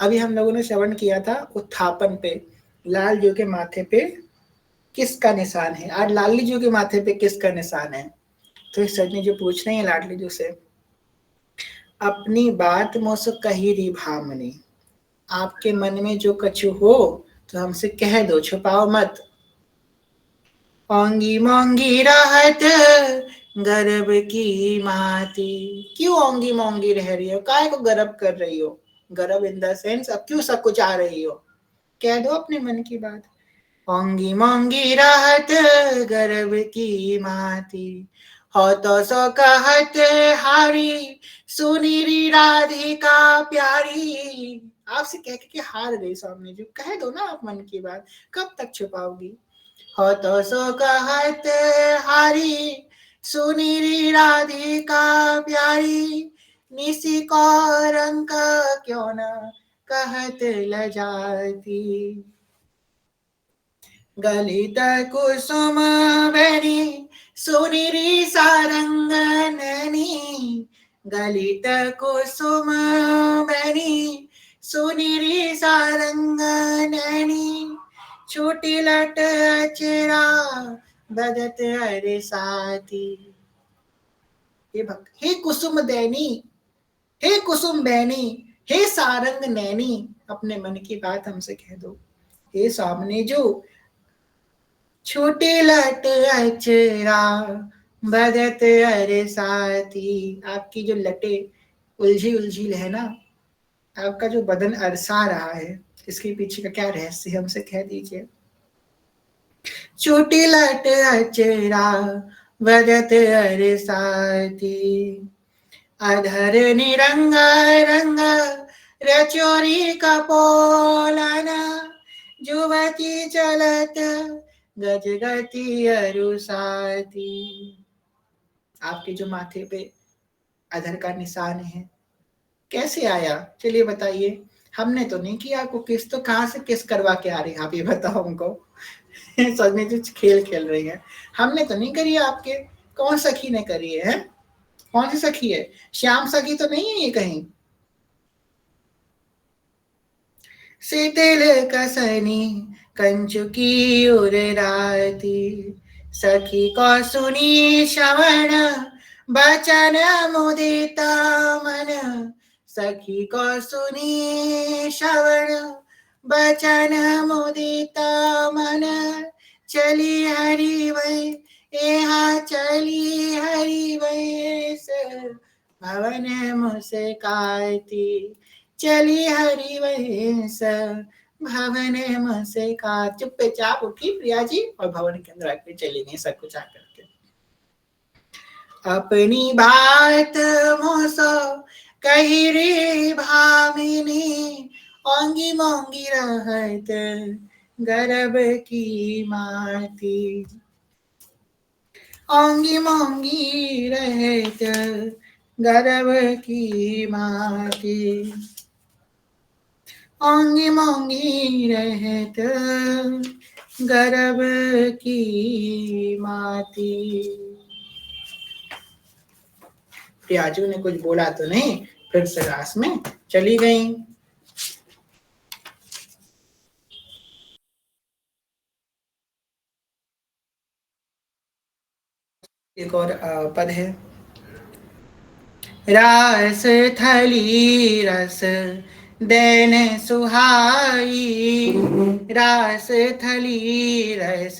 अभी हम लोगों ने श्रवण किया था उत्थापन पे, लाल जी के माथे पे किसका निशान है। आज लाली जी के माथे पे किसका निशान है। तो इस सजनी जो पूछ रही है लाडली जी से, अपनी बात मुझसे कही री भामनी, आपके मन में जो कछु हो तो हमसे कह दो, छुपाओ मत। ओंगी मोंगी राहत गर्भ की माती, क्यों ओंगी मोंगी रह रही हो, काय को गर्भ कर रही हो। गर्भ इन द सेंस अब क्यों सब कुछ आ रही हो, कह दो अपने मन की बात। ओंगी मोंगी राहत गर्भ की माती, हो तो सो कहत हारी सुनीरी राधिका प्यारी। आपसे कह के हार गई सामने जो, कह दो ना आप मन की बात, कब तक छुपाओगी। हो तो सो कहत हारी सुनीरी राधिका प्यारी। निसी को रंग क्यों न कहत लजाती, गलित कुसुम बेनी सुनीरी सारंगननी। गलित कुसुम बेनी सुनीरी सारंगननी, छोटी लट अचरा बदत अरे साथी। हे भक्त, हे कुसुम दैनी, हे कुसुम बैनी, हे सारंग नैनी, अपने मन की बात हमसे कह दो। हे सामने जो छोटे लट अचरा बदत अरे साथी, आपकी जो लटे उलझी उलझी है ना, आपका जो बदन अरसा रहा है, इसके पीछे का क्या रहस्य हमसे कह दीजिए। छोटी लट अचरा बदत अरे साथी, अधर निरंग रंग रचोरी कपोलन, जुवती चलत गज गति अरुसाती। आपके जो माथे पे अधर का निशान है, कैसे आया, चलिए बताइए। हमने तो नहीं किया आपको किस, तो कहाँ से किस करवा के आ रही है आप ये बताओ हमको। सच में जो खेल खेल रही है, हमने तो नहीं करी आपके, कौन सखी ने करी है? कौन सी सखी है? श्याम सखी तो नहीं है ये कहीं? शीतल कसनी कंचुकी उराती, सखी को सुनी श्रवण बचन मुदिता मन, सखी को सुनी श्रवण बचन मुदिता मन, चली हरि वै यहाँ चली हरि वैस, भवन मुस्काती, चली हरि वैस भवन मुस्का। चुपचाप उठी प्रिया जी और भवन के अंदर आके चली गई सब कुछ आकर के। अपनी बात मोसो कही रे भामिनी, ओंगी मोंगी रहत गर्भ की माती, ओंगी मोंगी रहत गर्भ की माती, ओंगी मोंगी रहत गर्भ की माती। प्रियाजू ने कुछ बोला तो नहीं, फिर से रास में चली गई। एक और पद है, रास थली रस देन सुहाई, रास थली रस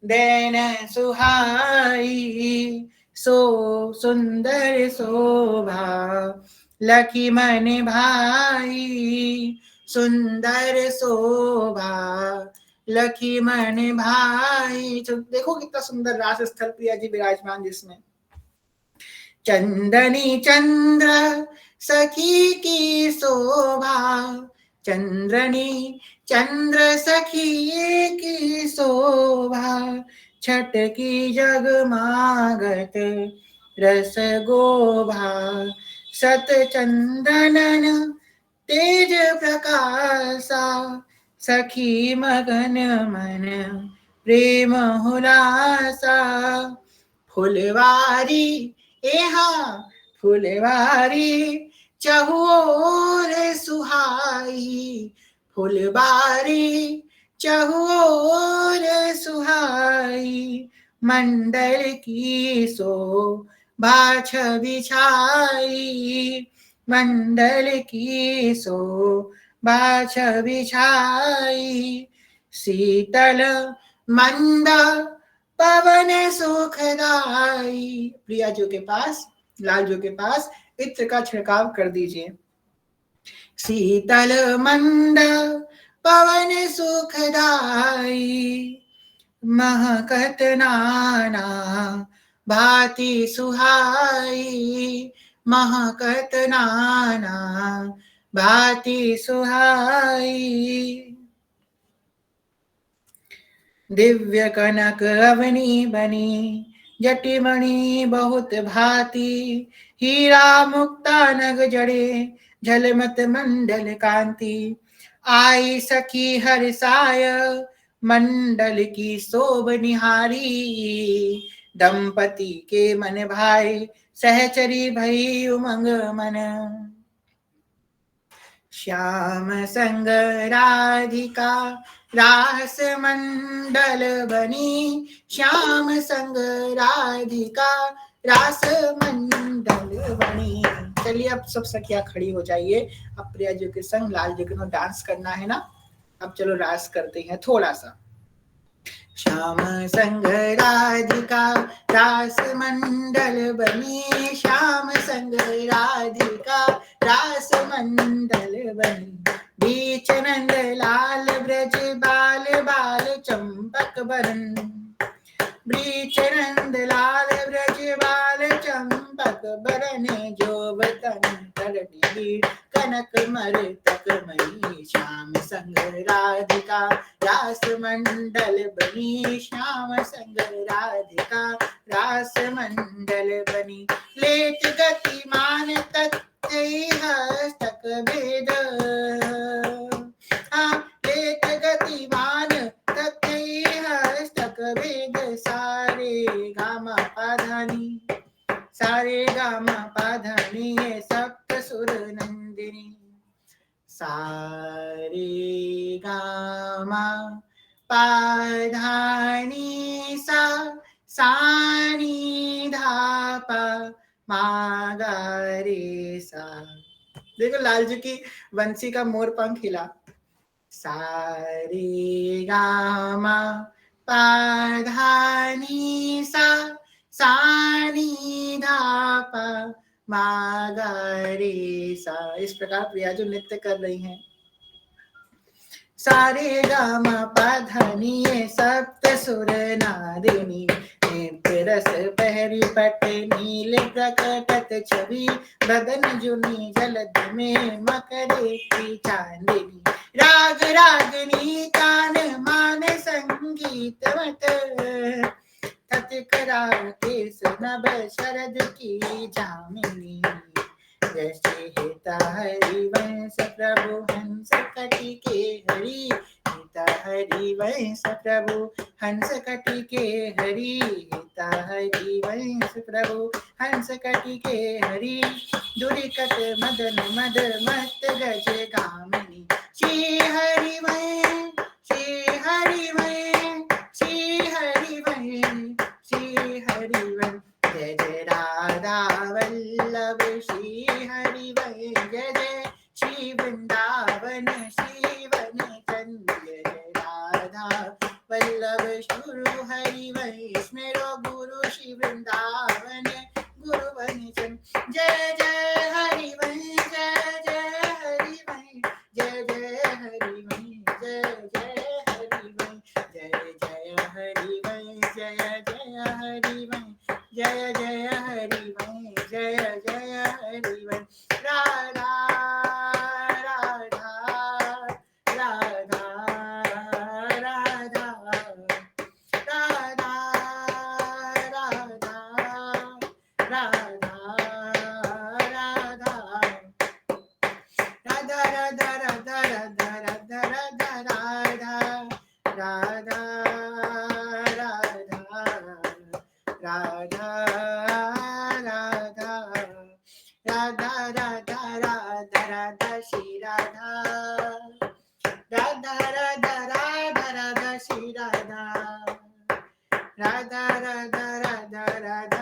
देन सुहाई, सो सुंदर शोभा लखी मन भाई, सुंदर शोभा लखी मन भाई। तो देखो कितना सुंदर रास स्थल प्रिया जी विराजमान जिसमें। चंदनी चंद्र सखी की शोभा, चंद्रनी चंद्र सखी की शोभा, छठ की जगमागत रस गोभा, सत चंदनन तेज प्रकाशा, सखी मगन मन प्रेम हुलासा, फुलवारी यहाँ फुलवारी चहुओर सुहाई, फुलवारी चहुओर सुहाई, मंडल की शोभा बिछाई, मंडल की शोभा बिछाई, शीतल मंद पवन सुखदाई। प्रिया जी के पास, लाल जी के पास इत्र का छिड़काव कर दीजिए। शीतल मंद पवन सुखदाई, महकत नाना भांति सुहाई, महकत नाना भांति सुहाई। दिव्य कनक अवनी बनी, जटिमणि बहुत भांति, हीरा मुक्ता नग जड़े झलमत मंडल कांति, आई सखी हर्षाय मंडल की शोभ निहारी, दंपति के मन भाई सहचरी भई उमंग मन, श्याम संग राधिका रास मंडल बनी, श्याम संग राधिका रास मंडल बनी। चलिए अब सब सखियां खड़ी हो जाइए, अब प्रिया जी के संग लाल जी को डांस करना है ना। अब चलो रास करते हैं थोड़ा सा। श्याम संग राधिका रास मंडल बनी, श्याम संग राधिका रास मंडल बनी, बीच नंद लाल ब्रज बाल बाल चंपक बरन, बीच नंद लाल ब्रज बाल चंपक बरन, जोबतन तरनी कनक मरतक मई, श्याम संग राधिका रास मंडल बनी, श्याम संग राधिका रास मंडल बनी, लेत गतिमान तत्ते हस्तक भेद, लेत गतिमान तत्ते हस्तक भेद, सारे गामा पाधानी, सारे गामा पाधानी ये सप्त सुर नंदिनी, सारे गामा पाधानी सा, सानी धापा मागा रे सा। देखो लाल जी की बंसी का मोर पंख हिला, सारे गामा पाधानी सा, सानी धापा मागा रे सा। इस प्रकार प्रिया जो नृत्य कर रही हैं। सारे गामा पाधानी ये सप्त सुर नादिनी, रस पहरी पट नील प्रकटत छवि, बदन जुनी जलद में मकरे की चांदनी, राग रागनी तान मान संगीत मत, तत्करा के सुनब शरद की जामिनी, जैसे हिता हरि वंश प्रभु हंस कटि के हरि, हिता हरि वंश प्रभु हंस कटि के हरि, हिता हरि वंश प्रभु हंस कटि के हरि, दुरिकट मदन मद मत गज गामिनी, श्री हरि वंश, श्री हरि वंश, श्री हरि वंश, श्री हरि वंश, जय जय राधा वल्लभ श्री हरि वंश, जय जय श्री वृंदावन श्री वन चंद, जय जय राधा वल्लभ गुरु हरि वंश, मेरो गुरु श्री वृंदावन गुरु वन चंद, जय जय हरि वंश, जय जय हरि वंश, जय जय हरि वंश, जय जय हरि वंश, जय जय हरि वंश, जय जय हरि वंश, जय जय हरि वंश, जय जय हरि वंश, राधा राधा राधा राधा राधा राधा राधा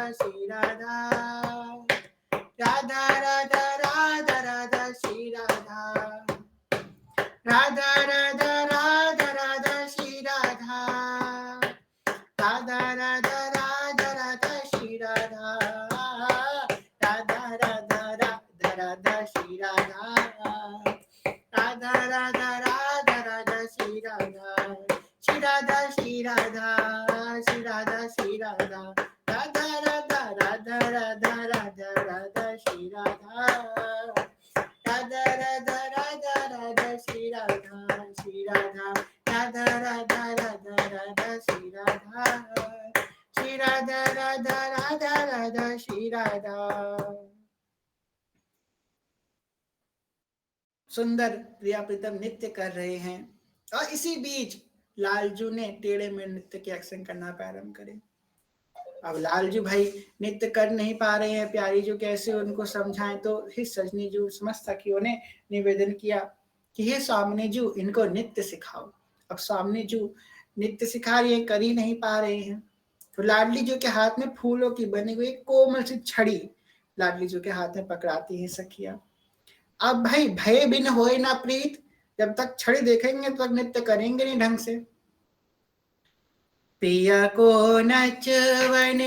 सुंदर प्रिया प्रीतम नृत्य कर रहे हैं। और इसी बीच लालजू ने टेढ़े में नृत्य के एक्शन करना प्रारंभ करे। अब लालजू भाई नृत्य कर नहीं पा रहे हैं, प्यारी जो कैसे उनको समझाएं, तो ही सजनी जू समस्त सखियों ने निवेदन किया कि हे स्वामिनी जू इनको नृत्य सिखाओ। अब स्वामिनी जू नृत्य सिखा रही है, कर ही नहीं पा रहे हैं। तो लाडली जो के हाथ में फूलों की बनी हुई कोमल सी छड़ी लाडली जी के हाथ में पकड़ाती है सखिया। अब भाई भय बिन होए ना प्रीत, जब तक छड़ी देखेंगे तब तक नृत्य करेंगे नहीं ढंग से। पिया को नचवन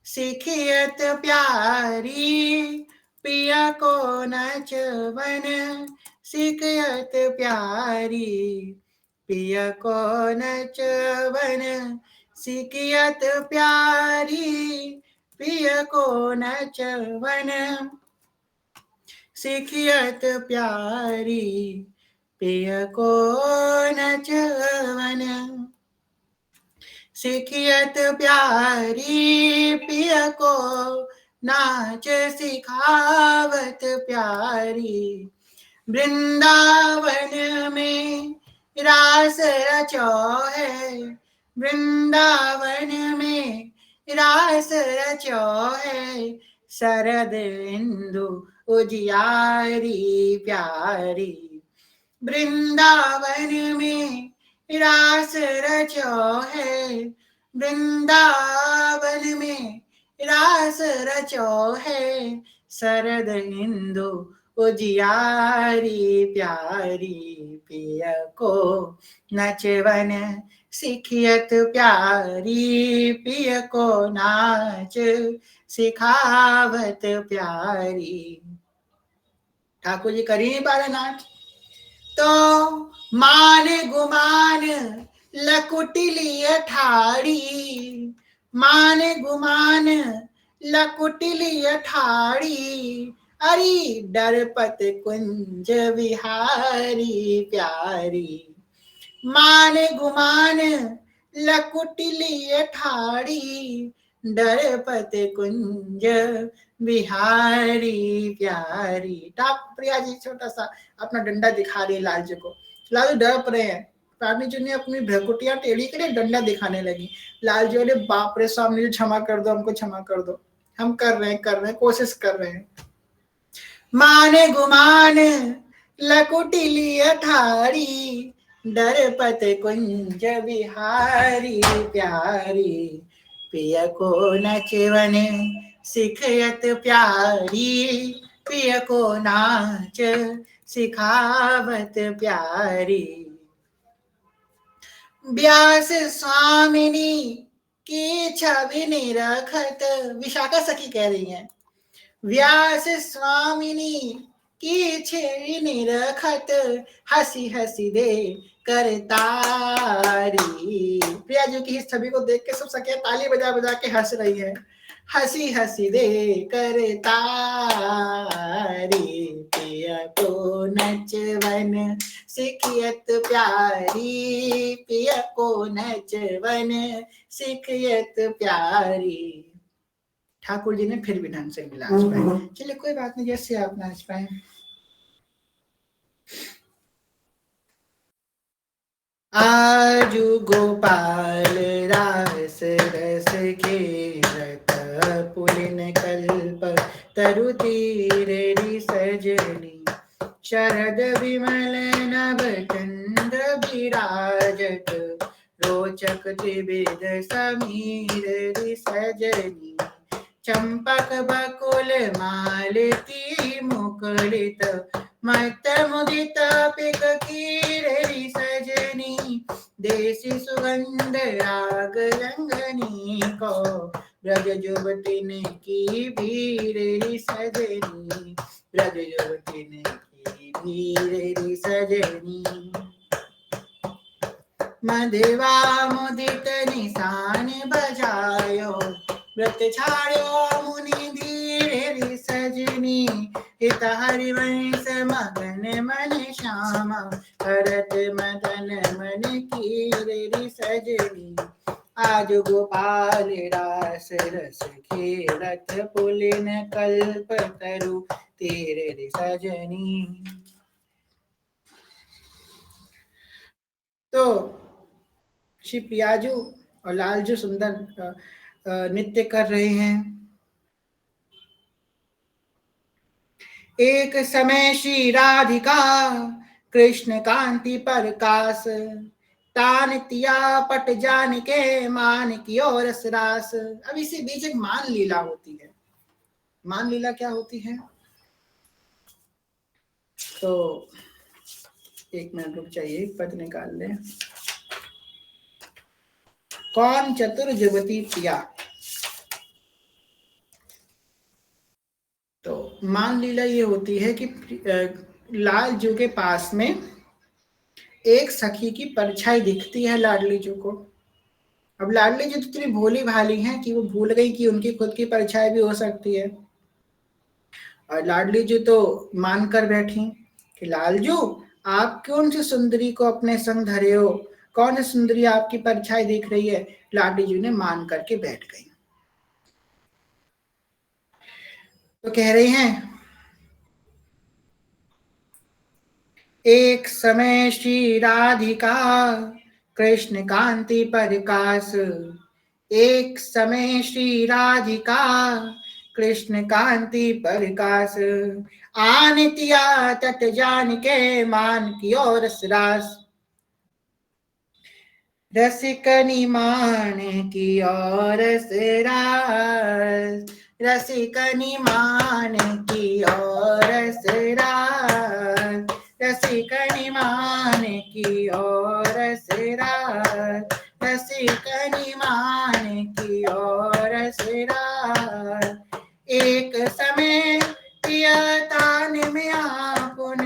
सिखियत प्यारी, पिया को नचवन सिखियत प्यारी, पिया को नचवन सिखियत प्यारी, पिया को नचवन सिखियत प्यारी, पिया को नचवन सिखियत प्यारी, पिया को नाच सिखावत प्यारी, वृंदावन में रास रचो है, वृंदावन में रास रचो है, शरद इंदु उजियारी प्यारी, वृंदावन में रास रचो है, वृंदावन में रास रचो है, शरद इंदु उजियारी प्यारी, पिया को नचवन सिखियत प्यारी, पिया को नाच सिखावत प्यारी। ठाकुर जी कर ही नहीं पा रहे नाच, तो मान गुमान लकुटिली ठाड़ी, मान गुमान लकुटिली ठाड़ी, अरे डरपत कुंज विहारी प्यारी, मान गुमान लकुटिली ठाड़ी, डरपत कुंज बिहारी प्यारी। टाप प्रिया जी छोटा सा अपना डंडा दिखा रही लाल जी को, लाल जी डर रहे हैं। रानी जी ने अपनी भ्रकुटियां टेढ़ी के लिए डंडा दिखाने लगी। लाल जी बोले बाप रे स्वामी जी क्षमा कर दो, हमको क्षमा कर दो, हम कर रहे हैं कोशिश कर रहे हैं। माने गुमान लकुटिली ठाड़ी, डरपत कुंज बिहारी प्यारी, पिया को नचवन सिखयत प्यारी, पिया को नाच सिखावत प्यारी। व्यास स्वामिनी की छवि निरखत, विशाखा सखी कह रही हैं, व्यास स्वामिनी की छवि निरखत, हंसी हंसी दे करतारी। प्रिया जी की इस छवि को देख के सब सखियां ताली बजा बजा के हंस रही है, हंसी हंसी दे करतारी, पिया को नचवन सिखियत प्यारी, पिया को नचवन सिखियत प्यारी। ठाकुर जी ने फिर भी ढंग से नाच पाए। चलिए कोई बात नहीं, जैसे आप नाच पाए। आजू गोपाल रास रस खेलत, पुलिन कल्प तरु तीर सजनी, शरद विमल नभ चंद्र विराजत, रोचक त्रिविध समीर सजनी, चंपक बकुल मालती मुकुलित, मत मुदित पिक कीररी सजनी, देसी सुगंध राग रंगनी को, ब्रज युवतिन की भीररी सजनी, ब्रज युवतिन की भीररी सजनी, मधवा मुदित निशान बजायो, व्रत छाड़ो मुनि धीरे सजनी, हित हरिवंश मगन मन श्यामा, भरत मदन मन कीररी सजनी, आज गोपाल रास रस खेलत, पुलिन कल्प तरु तीर सजनी। तो श्री प्रियाजू और लालजू सुंदर नृत्य कर रहे हैं। एक समय श्री राधिका कृष्ण कांति प्रकाश, तान तिया पट जान के मान की और रसरास। अब इसी बीच एक मान लीला होती है। मान लीला क्या होती है? तो एक मिनट रुक जाइए, पद निकाल लें। कौन चतुर जुवती प्रिया। तो मान लीला ये होती है कि लालजू के पास में एक सखी की परछाई दिखती है लाडली जू को। अब लाडली जी तो इतनी भोली भाली हैं कि वो भूल गई कि उनकी खुद की परछाई भी हो सकती है। और लाडली जी तो मान कर बैठी कि लालजू आप कौन सी सुंदरी को अपने संग धरे हो, कौन सी सुंदरी आपकी परछाई दिख रही है। लाडली जी ने मान करके बैठ गई। तो कह रही हैं, एक समय श्री राधिका कृष्ण कांति प्रकाश। एक समय श्री राधिका कृष्ण कांति प्रकाश। आनितिया तट जान के मान की और रस। रसिकनी मान की और रस। रसिकनी मान की और रस। रसिकनी मान की और रस। रसिकनी मान की और रस। एक समय पियतान में आपुन।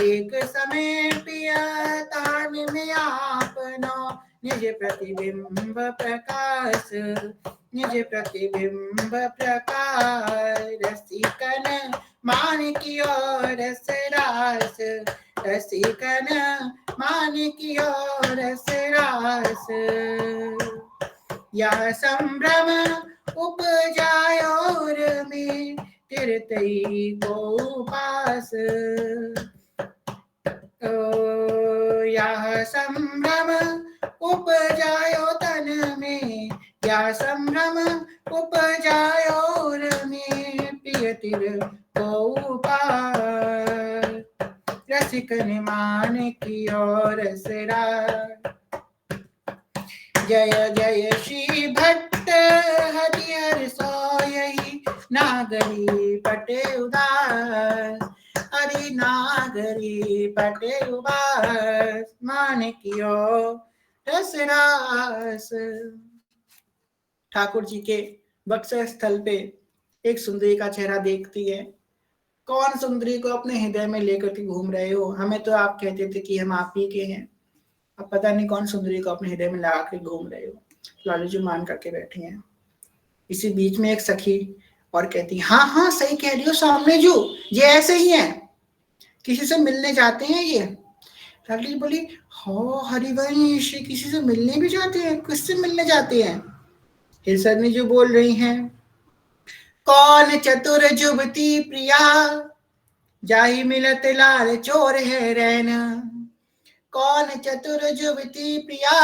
एक समय पियतान में आपनो। निज प्रतिबिंब प्रकाश। निज प्रतिबिंब प्रकाश। रसिकन मान की और रस। रसिकन मान की और रस। यह संभ्रम उपजायोर में तिरतई को पास। यह संभ्रम उपजायो तन में। यह संभ्रम उपजायोर में पियतिर को पास। रसिकन मान की और रसरा। जय जय श्री भट्ट हरिहर सोयहि। नागरी पटे उदास। अरे नागरी पटे उदास। मान की ओर रसरास। ठाकुर जी के बक्सर स्थल पे एक सुंदरी का चेहरा देखती है। कौन सुंदरी को अपने हृदय में लेकर के घूम रहे हो? हमें तो आप कहते थे कि हम आप ही के हैं, अब पता नहीं कौन सुंदरी को अपने हृदय में लगा के घूम रहे हो। लालू जी मान करके बैठी हैं। इसी बीच में एक सखी और कहती, हाँ हाँ सही कह रही हो सामने जो, ये ऐसे ही है, किसी से मिलने जाते हैं ये। लालू जी बोली, हो हरिवंश किसी से मिलने भी जाते हैं? किससे मिलने जाते हैं? हिरसरनी जो बोल रही हैं, कौन चतुर जुबती प्रिया जाहि मिलत लाल चोर है रैना। कौन चतुर जुबती प्रिया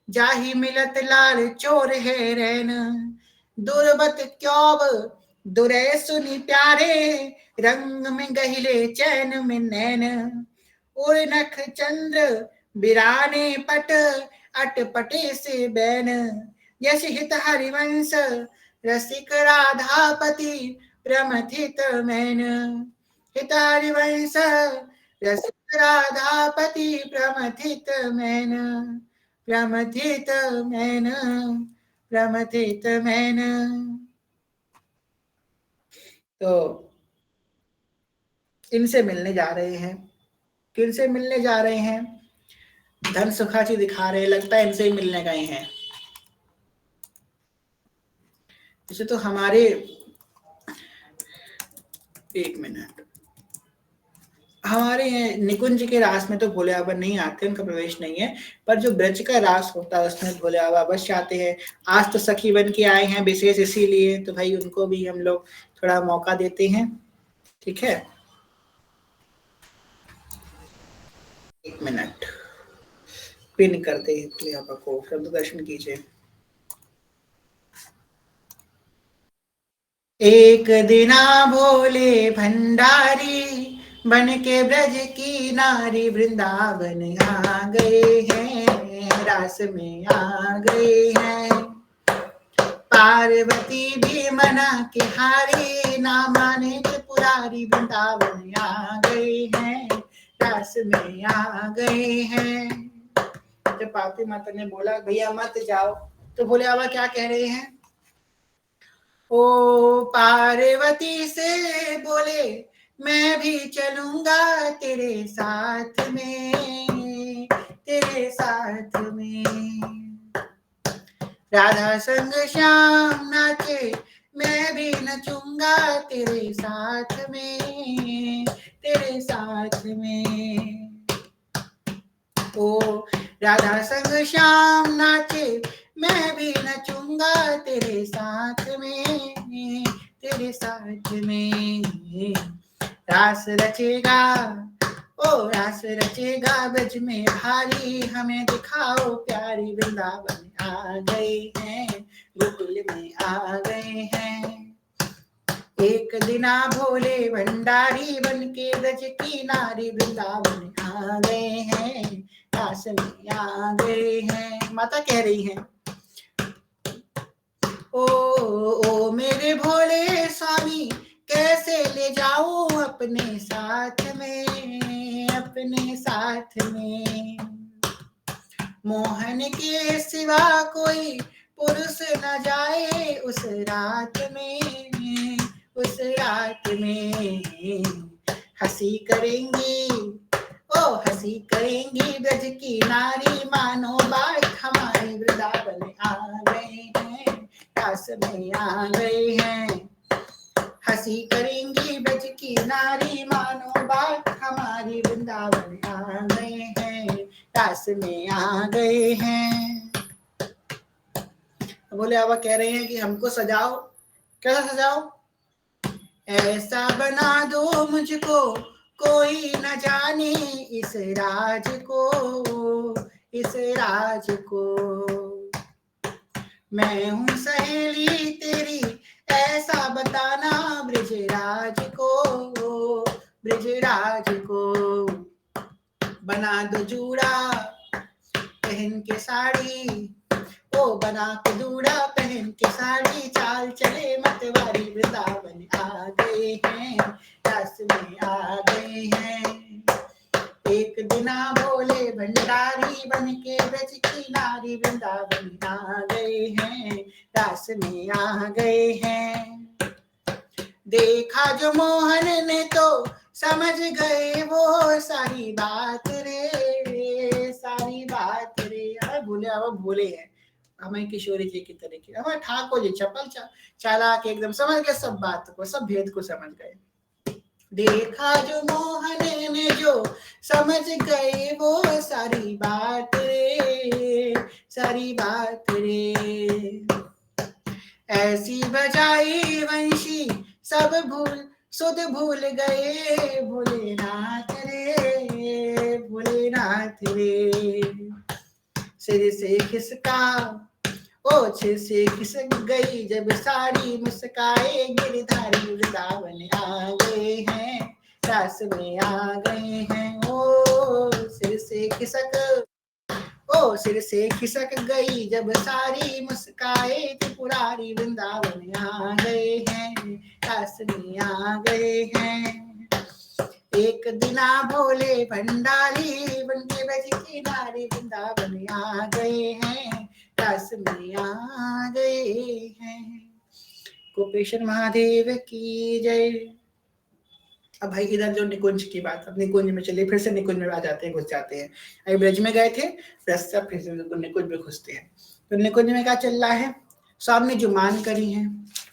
जाहि मिलत लाल चोर है रैना। दुर्बत क्योब दुरै सुनि प्यारे रंग में गहिले चैन में नैन। उड़ नख चंद्र बिराने पट अटपटे से बैन। यश हित हरिवंश रसिक राधापति प्रमथित मैन। हित हरिवंश रसिक राधापति प्रमथित मैन। प्रमथित मैन। प्रमथित मैन। तो इनसे मिलने जा रहे हैं। किनसे मिलने जा रहे हैं? धन सुखाची दिखा रहे, लगता है इनसे ही मिलने गए हैं। इसे तो हमारे, एक मिनट, हमारे निकुंज के रास में तो भोले बाबा नहीं आते, उनका प्रवेश नहीं है, पर जो ब्रज का रास होता है उसमें भोले बाबा अवश्य आते हैं। आज तो सखी बन के आए हैं विशेष, इसीलिए तो भाई उनको भी हम लोग थोड़ा मौका देते हैं। ठीक है, एक मिनट पिन करते हैं भोले बाबा को, शब्द दर्शन कीजिए। एक दिना भोले भंडारी बन के ब्रज की नारी वृंदावन आ गए हैं, रास में आ गए हैं। पार्वती भी मना के हारी, ना माने त्रिपुरारी वृंदावन आ गए हैं, रास में आ गए हैं। जब पार्वती माता ने बोला भैया मत जाओ, तो भोले बाबा क्या कह रहे हैं? ओ पार्वती से बोले मैं भी चलूंगा तेरे साथ में, तेरे साथ में। राधा संग श्याम नाचे मैं भी नचूंगा तेरे साथ में, तेरे साथ में। ओ राधा संग श्याम नाचे मैं भी नचूंगा तेरे साथ में, तेरे साथ में। रास रचेगा ओ रास रचेगा ब्रज में भारी, हमें दिखाओ प्यारी, वृंदावन आ गए हैं, गोकुल में आ गए हैं। एक दिना भोले भंडारी बन के ब्रज की नारी, वृंदावन आ गए हैं, रास में आ गए हैं। माता कह रही हैं ओ मेरे भोले स्वामी कैसे ले जाऊं अपने साथ में, अपने साथ में। मोहन के सिवा कोई पुरुष न जाए उस रात में, उस रात में। हंसी करेंगी ओ हंसी करेंगी ब्रज की नारी, मानो बात हमारे वृंदावन आ गए हैं, रास में आ गए हैं। हंसी करेंगी ब्रज की नारी, मानो बात हमारी, वृंदावन आ गए हैं, रास में आ गए हैं। बोले बाबा कह रहे हैं कि हमको सजाओ। कैसा सजाओ? ऐसा बना दो मुझको कोई न जाने इस राज को, इस राज को। मैं हूँ सहेली तेरी ऐसा बताना ब्रजराज को, ब्रजराज को। बना दो जूड़ा पहन के साड़ी, ओ बना के जूड़ा पहन के साड़ी, चाल चले मतवारी, वृंदावन आ गए हैं, रास में आ गए हैं। एक दिना भोले भंडारी बन के ब्रज की नारी, वृंदावन आ गए हैं, रास में आ गए हैं। देखा जो मोहन ने तो समझ गए वो सारी बात रे, सारी बात रे। अरे भोले अब भोले हैं, हमें किशोरी जी की तरह की। हमारे ठाकुर जी चपल चालाक एकदम समझ गए सब बात को, सब भेद को समझ गए। देखा जो मोहन ने जो समझ गए वो सारी बात रे, सारी बात रे। ऐसी बजाई वंशी सब भूल सुध भूल गए, भोलेनाथ रे, भोलेनाथ रे। सिर से खिसका ओ सिर से खिसक गई जब साड़ी, मुस्काए गिरधारी, वृंदावन आ गए हैं, रास में आ गए हैं। ओ सिर से खिसक ओ सिर से खिसक गई जब सारी, मुस्काए त्रिपुरारी, वृंदावन आ गए हैं, रास में आ गए हैं। एक दिना भोले भंडारी बन के ब्रज की नारी, वृंदावन आ गए हैं, रास में आ गए हैं। गोपेश्वर महादेव की जय। अब भाई इधर जो निकुंज की बात, अब निकुंज में चलिए फिर से निकुंज में आ जाते हैं, घुस जाते हैं। अभी ब्रज में गए थे, ब्रज से फिर से निकुंज में घुसते हैं। तो निकुंज में क्या चल रहा है? स्वामी जी मान करी हैं।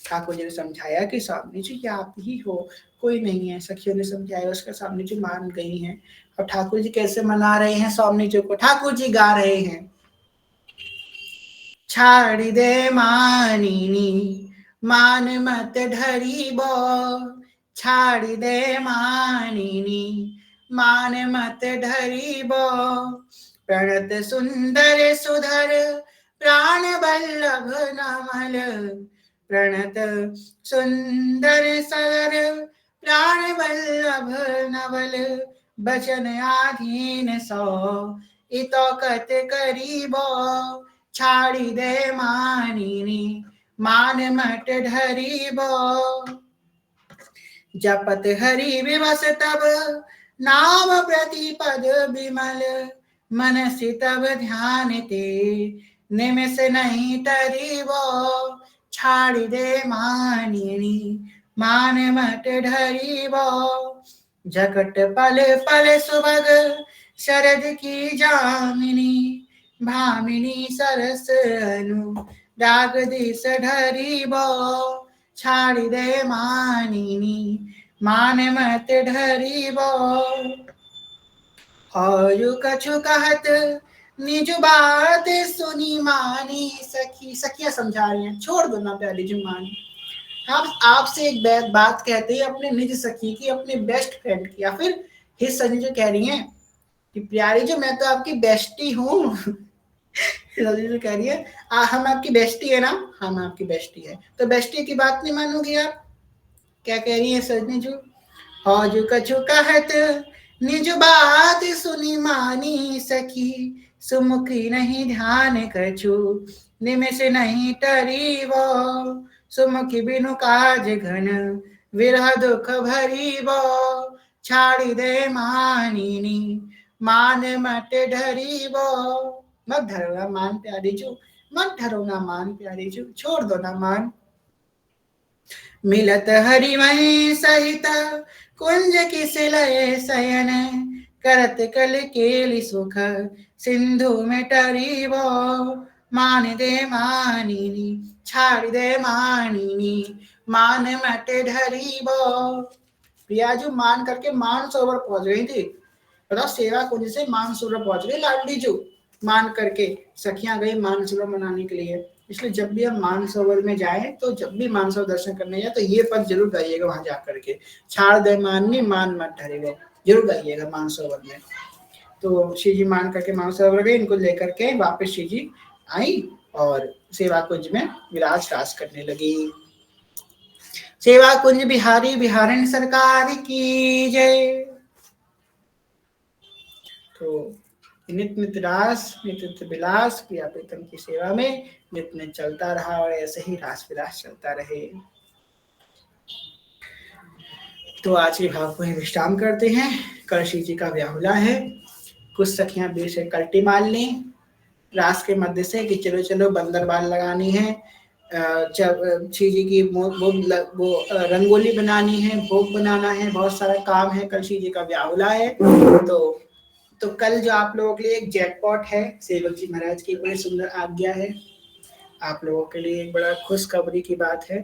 ठाकुर जी ने समझाया कि स्वामी जी आप ही हो, कोई नहीं है। सखियों ने समझाया, उसका स्वामी जी मान गई हैं। अब ठाकुर जी कैसे मना रहे हैं स्वामी जी को? ठाकुर जी गा रहे हैं, छाड़ी दे मानिनी मान मत ढरी बो, छाड़ी दे मानिनी मान मत ढरी बो। प्रणत सुंदर सुधर प्राण बल्लभ नमल, प्रणत सुंदर सर प्राण बल्लभ नवल। बचन आधीन सो इतो कत करीबो, छाड़ी दे मानिनी मान मट ढरीबो। जपत हरि विवश तब नाम प्रतिपद विमल, मन से तब ध्यान ते निमिष नहीं तरीबो। छाड़ी दे मानिनी मान मट ढरीबो। जगत पल पल सुभग शरद की जामिनी, भामिनी सरस अनु राग दिस ढरीबो। छाड़ी दे मानिनी मान मत ढरीबो। और कछु कहत निज बात सुनी मानी सखी। सखियां समझा रही हैं, छोड़ दो ना प्यारी जी मान। हम आपसे एक बात कहते हैं अपने निज सखी की, अपने बेस्ट फ्रेंड की, या फिर हिज सखी जो कह रही हैं कि प्यारी जो मैं तो आपकी बेस्टी हूँ। जो कह रही है हम आपकी बेस्टी है ना, हम आपकी बेस्टी है, तो बेस्टी की बात नहीं मानोगी आप? क्या कह रही है सजनी जो? हौजु कछु कहत निज बात सुनी मानी सखी, सुमुखी नहीं ध्यान कछु निमिष नहीं टरीबो। सुमुखी बिनु काज घन विरह दुख भरीबो। छाड़ी दे मानिनी मान मट ढरीबो। मत धरो ना मान प्यारी जो, मत धरो ना मान प्यारी जो, छोड़ दो ना मान। मिलत हरिमय सहित कुंज किसलय शयन, करत कल केलि सुख सिंधु में टरीबो। मान दे मानिनी छाड़ दे मानिनी मान मट ढरीबो। प्रियाजू मान करके मानसरोवर पहुंच गई थी, बताओ सेवा कुंज से मानसरोवर पहुंच गई लाडली जू। मान करके सखियां गई मानसरोवर मनाने के लिए। इसलिए जब भी हम मानसरोवर में जाएं, तो जब भी मानसरोवर दर्शन करने जाए तो ये पद जरूर गाइएगा वहां जा करके, छाड़ दे माननी मान मत ढरेगा, जरूर गाइएगा मानसरोवर में। तो श्री जी मान करके मानसरोवर गए, इनको लेकर के वापस श्री जी आई और सेवा कुंज में विराज रास करने लगी। सेवा कुंज बिहारी बिहारिन सरकार की जय। तो नित्य नित्य रास नित्य नित्य विलास प्रिया प्रीतम की सेवा में नित्य नित्य चलता रहा और ऐसे ही रास विलास चलता रहे। तो आज के भाव को ही विश्राम करते हैं। कल श्री जी का व्याहुला है, कुछ सखियां बीच से कल्टी मार लें रास के मध्य से कि चलो चलो बंदर बाल लगानी है, श्री जी की वो रंगोली बनानी है, भोग बनाना है, बहुत सारा काम है, कल श्री जी का व्याहुला है। तो कल जो आप लोगों के लिए एक जैकपॉट है, सेवक जी महाराज की बड़ी सुंदर आज्ञा है आप लोगों के लिए। एक बड़ा खुशखबरी की बात है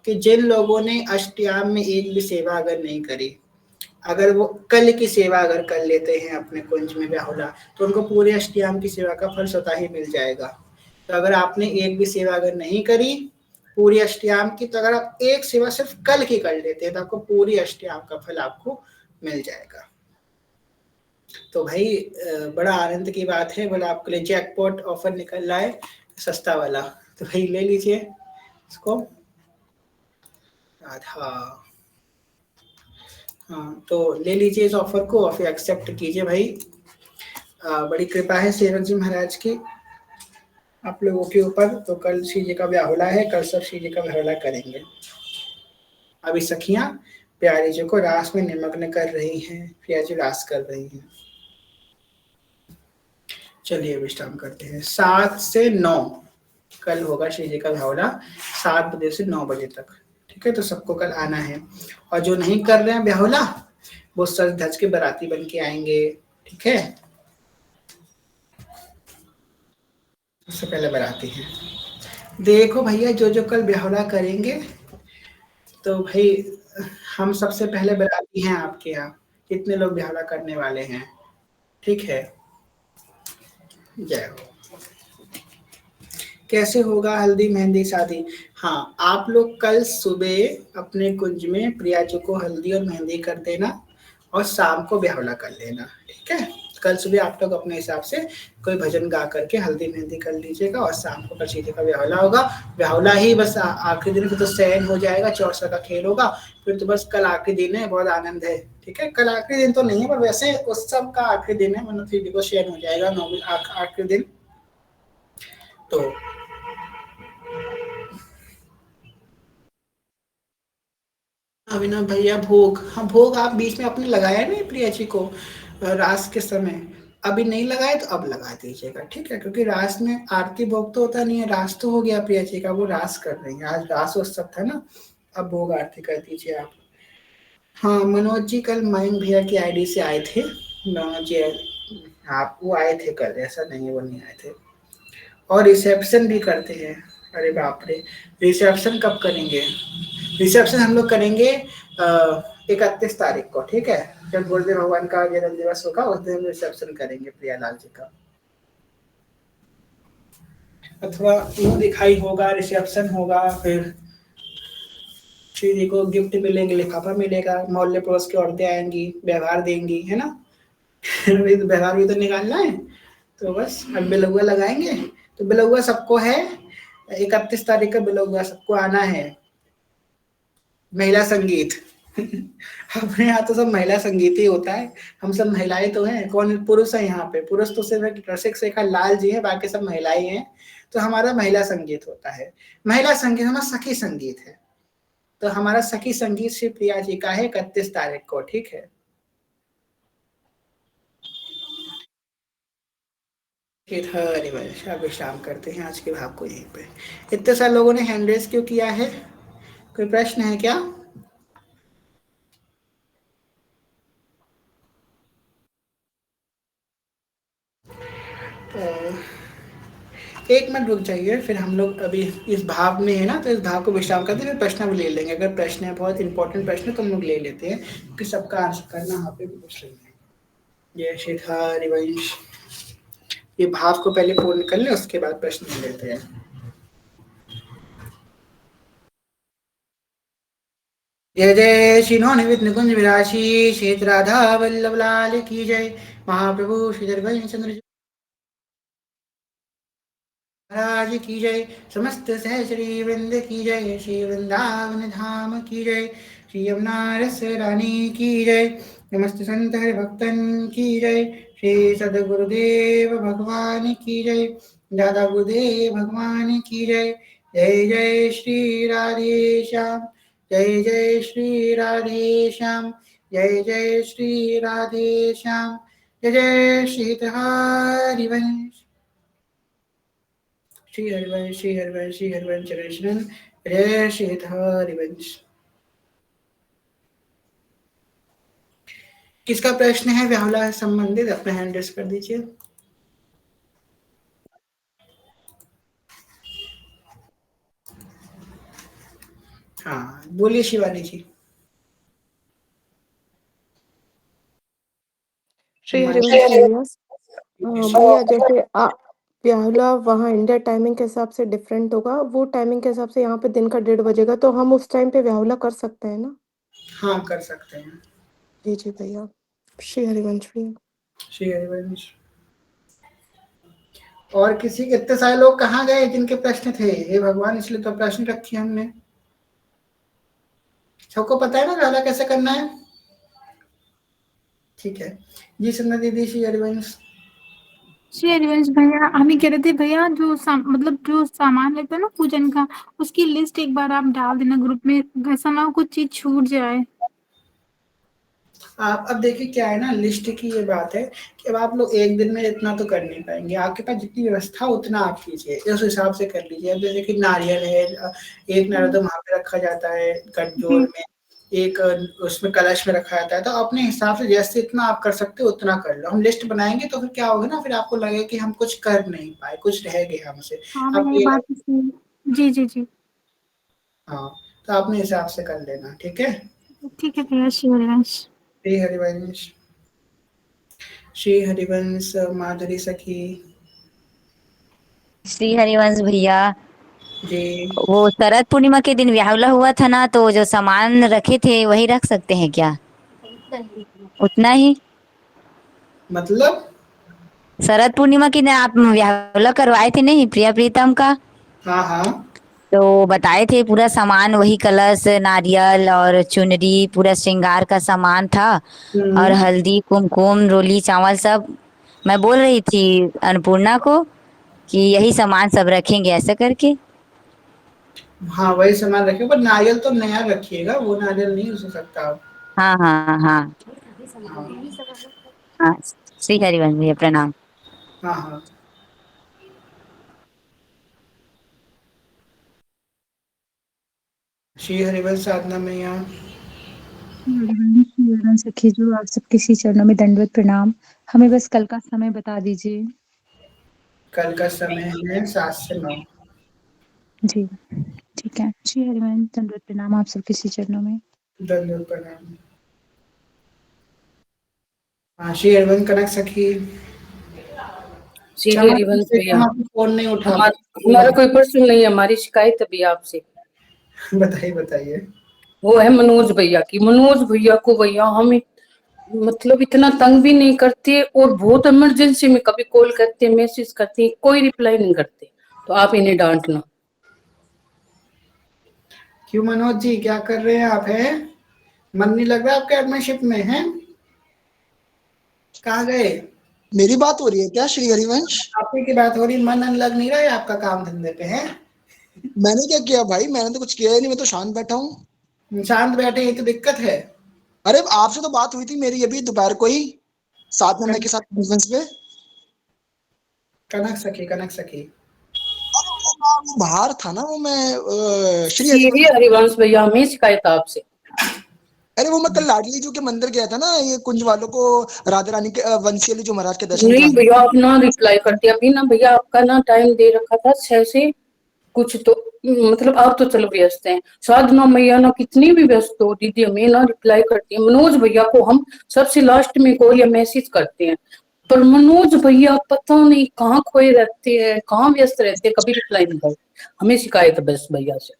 कि जिन लोगों ने अष्टयाम में एक भी सेवा अगर नहीं करी, अगर वो कल की सेवा अगर कर लेते हैं अपने कुंज में व्याहुला, तो उनको पूरे अष्टयाम की सेवा का फल स्वतः ही मिल जाएगा। तो अगर आपने एक भी सेवा अगर नहीं करी पूरी अष्टयाम की, तो अगर आप एक सेवा सिर्फ कल की कर लेते हैं तो आपको पूरी अष्टयाम का फल आपको मिल जाएगा। तो भाई बड़ा आनंद की बात है, बड़ा आपके लिए जैकपॉट ऑफर निकल रहा है सस्ता वाला, तो भाई ले लीजिए इसको। हाँ तो ले लीजिए इस ऑफर को और फिर एक्सेप्ट कीजिए भाई। बड़ी कृपा है सेवक जी महाराज की आप लोगों के ऊपर। तो कल श्री जी का व्याहुला है, कल सब श्री जी का व्याहुला करेंगे। अभी सखियां प्यारी जी को रास में निमग्न कर रही हैं, प्रिया जी रास कर रही हैं। चलिए विश्राम करते हैं। 7 से 9 कल होगा श्री जी का व्याहुला, 7 बजे से 9 बजे तक, ठीक है। तो सबको कल आना है, और जो नहीं कर रहे हैं व्याहुला वो सज धज के बाराती बन के आएंगे, ठीक है। सबसे पहले बाराती है। देखो भैया जो जो कल व्याहुला करेंगे, तो भाई हम सबसे पहले बाराती हैं आपके यहाँ, कितने लोग व्याहुला करने वाले हैं, ठीक है। जय हो। कैसे होगा हल्दी मेहंदी शादी? हाँ, आप लोग कल सुबह अपने कुंज में प्रिया जी को हल्दी और मेहंदी कर देना और शाम को व्याहुला कर लेना, ठीक है। कल सुबह आप लोग अपने हिसाब से कोई भजन गा करके हल्दी मेहंदी कर लीजिएगा और शाम को कल जी का व्याहुला होगा। व्याहुला ही बस आखिरी दिन तो शयन हो जाएगा, चौरसा का खेल होगा, फिर तो बस कल आखिरी दिन है, बहुत आनंद है, ठीक है। कल आखिरी दिन तो नहीं है पर वैसे उत्सव का आखिरी दिन है, मतलब 3 को शयन हो जाएगा, 9 आखिरी दिन। तो अभिनव भैया भोग, हाँ भोग आप बीच में आपने लगाया नहीं प्रिया जी को रास के समय, अभी नहीं लगाए तो अब लगा दीजिएगा, ठीक है, क्योंकि रास में आरती भोग तो होता नहीं है, रास तो हो गया प्रिया जी का, वो रास कर रही है, आज रास उत्सव था ना, अब भोग आरती कर दीजिए आप। हाँ मनोज जी कल मयंक भैया की आईडी से आए थे, मनोज जी आप वो आए थे कल, ऐसा नहीं है वो नहीं आए थे। और रिसेप्शन भी करते हैं, अरे बाप रे, रिसेप्शन कब करेंगे? रिसेप्शन हम लोग करेंगे 31 तारीख को, ठीक है, जब गुरुदेव भगवान का जन्म दिवस होगा उस दिन हम रिसेप्शन करेंगे प्रियालाल जी का, अथवा मुंह दिखाई होगा, रिसेप्शन होगा, फिर श्री जी को गिफ्ट मिलेंगे, लिफाफा मिलेगा, मोहल्ले पड़ोस की औरतें आएंगी, व्यवहार देंगी, है ना। अभी तो व्यवहार भी तो निकालना है, तो बस अब बेलौआ लगाएंगे, तो बेलौआ सबको है, 31 तारीख का बेलौआ सबको आना है, महिला संगीत। अपने यहाँ तो सब महिला संगीत ही होता है, हम सब महिलाएं तो हैं, कौन पुरुष है यहाँ पे? पुरुष तो सिर्फ एक रसिक शेखर लाल जी है, बाकी सब महिलाएं हैं, तो हमारा महिला संगीत होता है। महिला संगीत हमारा सखी संगीत है, तो हमारा सखी संगीत श्री प्रिया जी का है 31 तारीख को, ठीक है। अब विश्राम करते हैं आज के भाव को यहीं पे। इतने सारे लोगों ने हैंड रेस क्यों किया है? कोई प्रश्न है क्या? तो एक मिनट रुक जाइए, फिर हम लोग अभी इस भाव में है ना, तो इस भाव को विश्राम करते हैं, फिर प्रश्न भी ले लेंगे, अगर प्रश्न है बहुत इंपॉर्टेंट प्रश्न तो हम लोग ले लेते हैं, क्योंकि सबका आंसर करना यहाँ पे भी पूछ लेंगे। जय श्री हरिवंश, ये भाव को पहले पूर्ण कर ले, उसके बाद प्रश्न ले लेते हैं। जय जय श्री नवनिवित निकुंज विराशी श्वेत राधा वल्लभ लाल की जय, महाप्रभु श्री दरगंज चंद्र महाराज की जय, समस्त सहचरी वृंद की जय, श्री वृंदावन धाम की जय, श्री यमुना रस रानी की जय, नमस्त संत हरि भक्तन की जय, श्री सदगुरुदेव भगवान की जय, दादा गुरुदेव भगवान की जय, जय जय श्री राधे श्याम, जय जय श्री राधे श्याम, जय जय श्री राधे श्याम, जय जय श्री हरिवंश, श्री हरिवंश श्री हरिवंश श्री हरिवंश चरण शरण, जय श्री हरिवंश। किसका प्रश्न है व्याहुला से संबंधित? अपना हैंड रेस कर दीजिए। हाँ बोलिए शिवानी जी। श्री हरिवंश भैया, भैया जैसे प्याला वहाँ इंडिया टाइमिंग के हिसाब से डिफरेंट होगा, वो टाइमिंग के हिसाब से यहाँ पे दिन का 1:30 बजेगा, तो हम उस टाइम पे व्याहुला कर सकते हैं ना? हाँ कर सकते हैं। जी जी भैया, श्री हरिवंश भैया। श्री हरिवंश। और किसी इतने सारे लोग कहाँ गए जिनके प्रश्न थे? हे भगवान, इसलिए तो प्रश्न रखे हमने। सबको पता है ना व्याहुला कैसे करना है? ठीक है जी। सुनना दीदी, श्री हरिवंश। श्री हरिवंश भैया, हम ही कह रहे थे भैया, मतलब जो सामान लगता है ना पूजन का, उसकी लिस्ट एक बार आप डाल देना ग्रुप में, ऐसा ना हो कुछ चीज छूट जाए। आप अब देखिए क्या है ना, लिस्ट की ये बात है कि अब आप लोग एक दिन में इतना तो कर नहीं पाएंगे, आपके पास जितनी व्यवस्था उतना आप कीजिए, उस हिसाब से कर लीजिए। अब जैसे कि नारियल है, एक नारियल तो वहां पे रखा जाता है कटजोर में, एक उसमें कलश में रखा जाता है, तो अपने हिसाब से जैसे इतना आप कर सकते हो उतना कर लो। हम लिस्ट बनाएंगे तो फिर क्या होगा ना, फिर आपको लगे कि हम कुछ कर नहीं पाए, कुछ रह गया हमसे। हाँ आप भैया, ये ये बात तो सही। जी जी जी, हाँ, तो अपने हिसाब से कर लेना, ठीक है। ठीक है भैया। श्री हरिवंश। श्री हरिवंश। श्री हरिवंश माधुरी सखी। श्री हरिवंश भैया, जी वो शरद पूर्णिमा के दिन व्याहुला हुआ था ना, तो जो सामान रखे थे वही रख सकते हैं क्या? उतना ही। मतलब? शरद पूर्णिमा के दिन आप व्याहुला करवाए थे नहीं प्रिया प्रीतम का? हाँ हाँ। तो बताए थे पूरा सामान वही कलश नारियल और चुनरी पूरा श्रृंगार का सामान था, और हल्दी कुमकुम रोली चावल सब। मैं बोल रही थी अन्नपूर्णा को कि यही सामान सब रखेंगे ऐसा करके। हाँ वही सामान रखिए, पर नारियल तो नया रखिएगा, वो नारियल नहीं हो सकता आप। हाँ हाँ हाँ हाँ हाँ। श्री हरिवंश भैया प्रणाम। हाँ हाँ। श्री हरिवंश साधना में यहाँ श्रीहरिवंश सखी जो आप सबके श्री चरणों में दंडवत प्रणाम। हमें बस कल का समय बता दीजिए। कल का समय है 7 से 9। जी ठीक है। श्री हरिवंश दंडवत प्रणाम आप सबके श्री चरणों में। धन्यवाद प्रणाम। हाँ श्री हरिवंश कनक सखी, श्री क्षमा हरिवंश कीजिए, भैया, हम आपको फोन नहीं उठा हमारा कोई प्रश्न नहीं है, हमारी शिकायत अभी आपसे। बताइए बताइए। वो है मनोज भैया की। मनोज भैया को भैया हमें मतलब इतना तंग भी नहीं करते, और बहुत इमरजेंसी में कभी कॉल करते, मैसेज करते, कोई रिप्लाई नहीं करते, तो आप इन्हें डांटना। क्यों मनोज जी, क्या कर रहे हैं आप? है मन नहीं लग रहा आपके एडमिनशिप में? है कहाँ गए? मेरी बात हो रही है क्या श्री हरिवंश? आपकी की बात हो रही, मन लग नहीं रहा है आपका काम धंधे पे? है मैंने क्या किया भाई? मैंने तो कुछ किया ही नहीं, मैं तो शांत बैठा हूँ। शांत बैठे ही तो दिक्कत है। अरे आपसे तो बात हुई थी मेरी अभी दोपहर को ही, साथ में के साथ कॉन्फ्रेंस पे। कनक सखी, कनक सखी। वो बाहर था ना, वो मैं श्री श्री हरिवंश। हरिवंश भैया हमें शिकायत है आपसे। अरे वो मैं कल लाडली जी के मंदिर गया था ना, ये कुंज वालों को, राधा रानी के वंशी जी महाराज के दर्शन नहीं कराने। भैया, आप ना रिप्लाई करते अभी ना भैया, आपका ना टाइम दे रखा था 6 से कुछ, तो मतलब आप तो चलो व्यस्त हैं। साधना मैया ना कितनी भी व्यस्त हो दीदी, हमें ना रिप्लाई करती है। मनोज भैया को हम सबसे लास्ट में कॉल या मैसेज करते हैं, पर मनोज भैया पता नहीं कहाँ खोए रहते हैं, कहाँ व्यस्त रहते हैं, कभी रिप्लाई नहीं करते। हमें शिकायत है बस भैया से।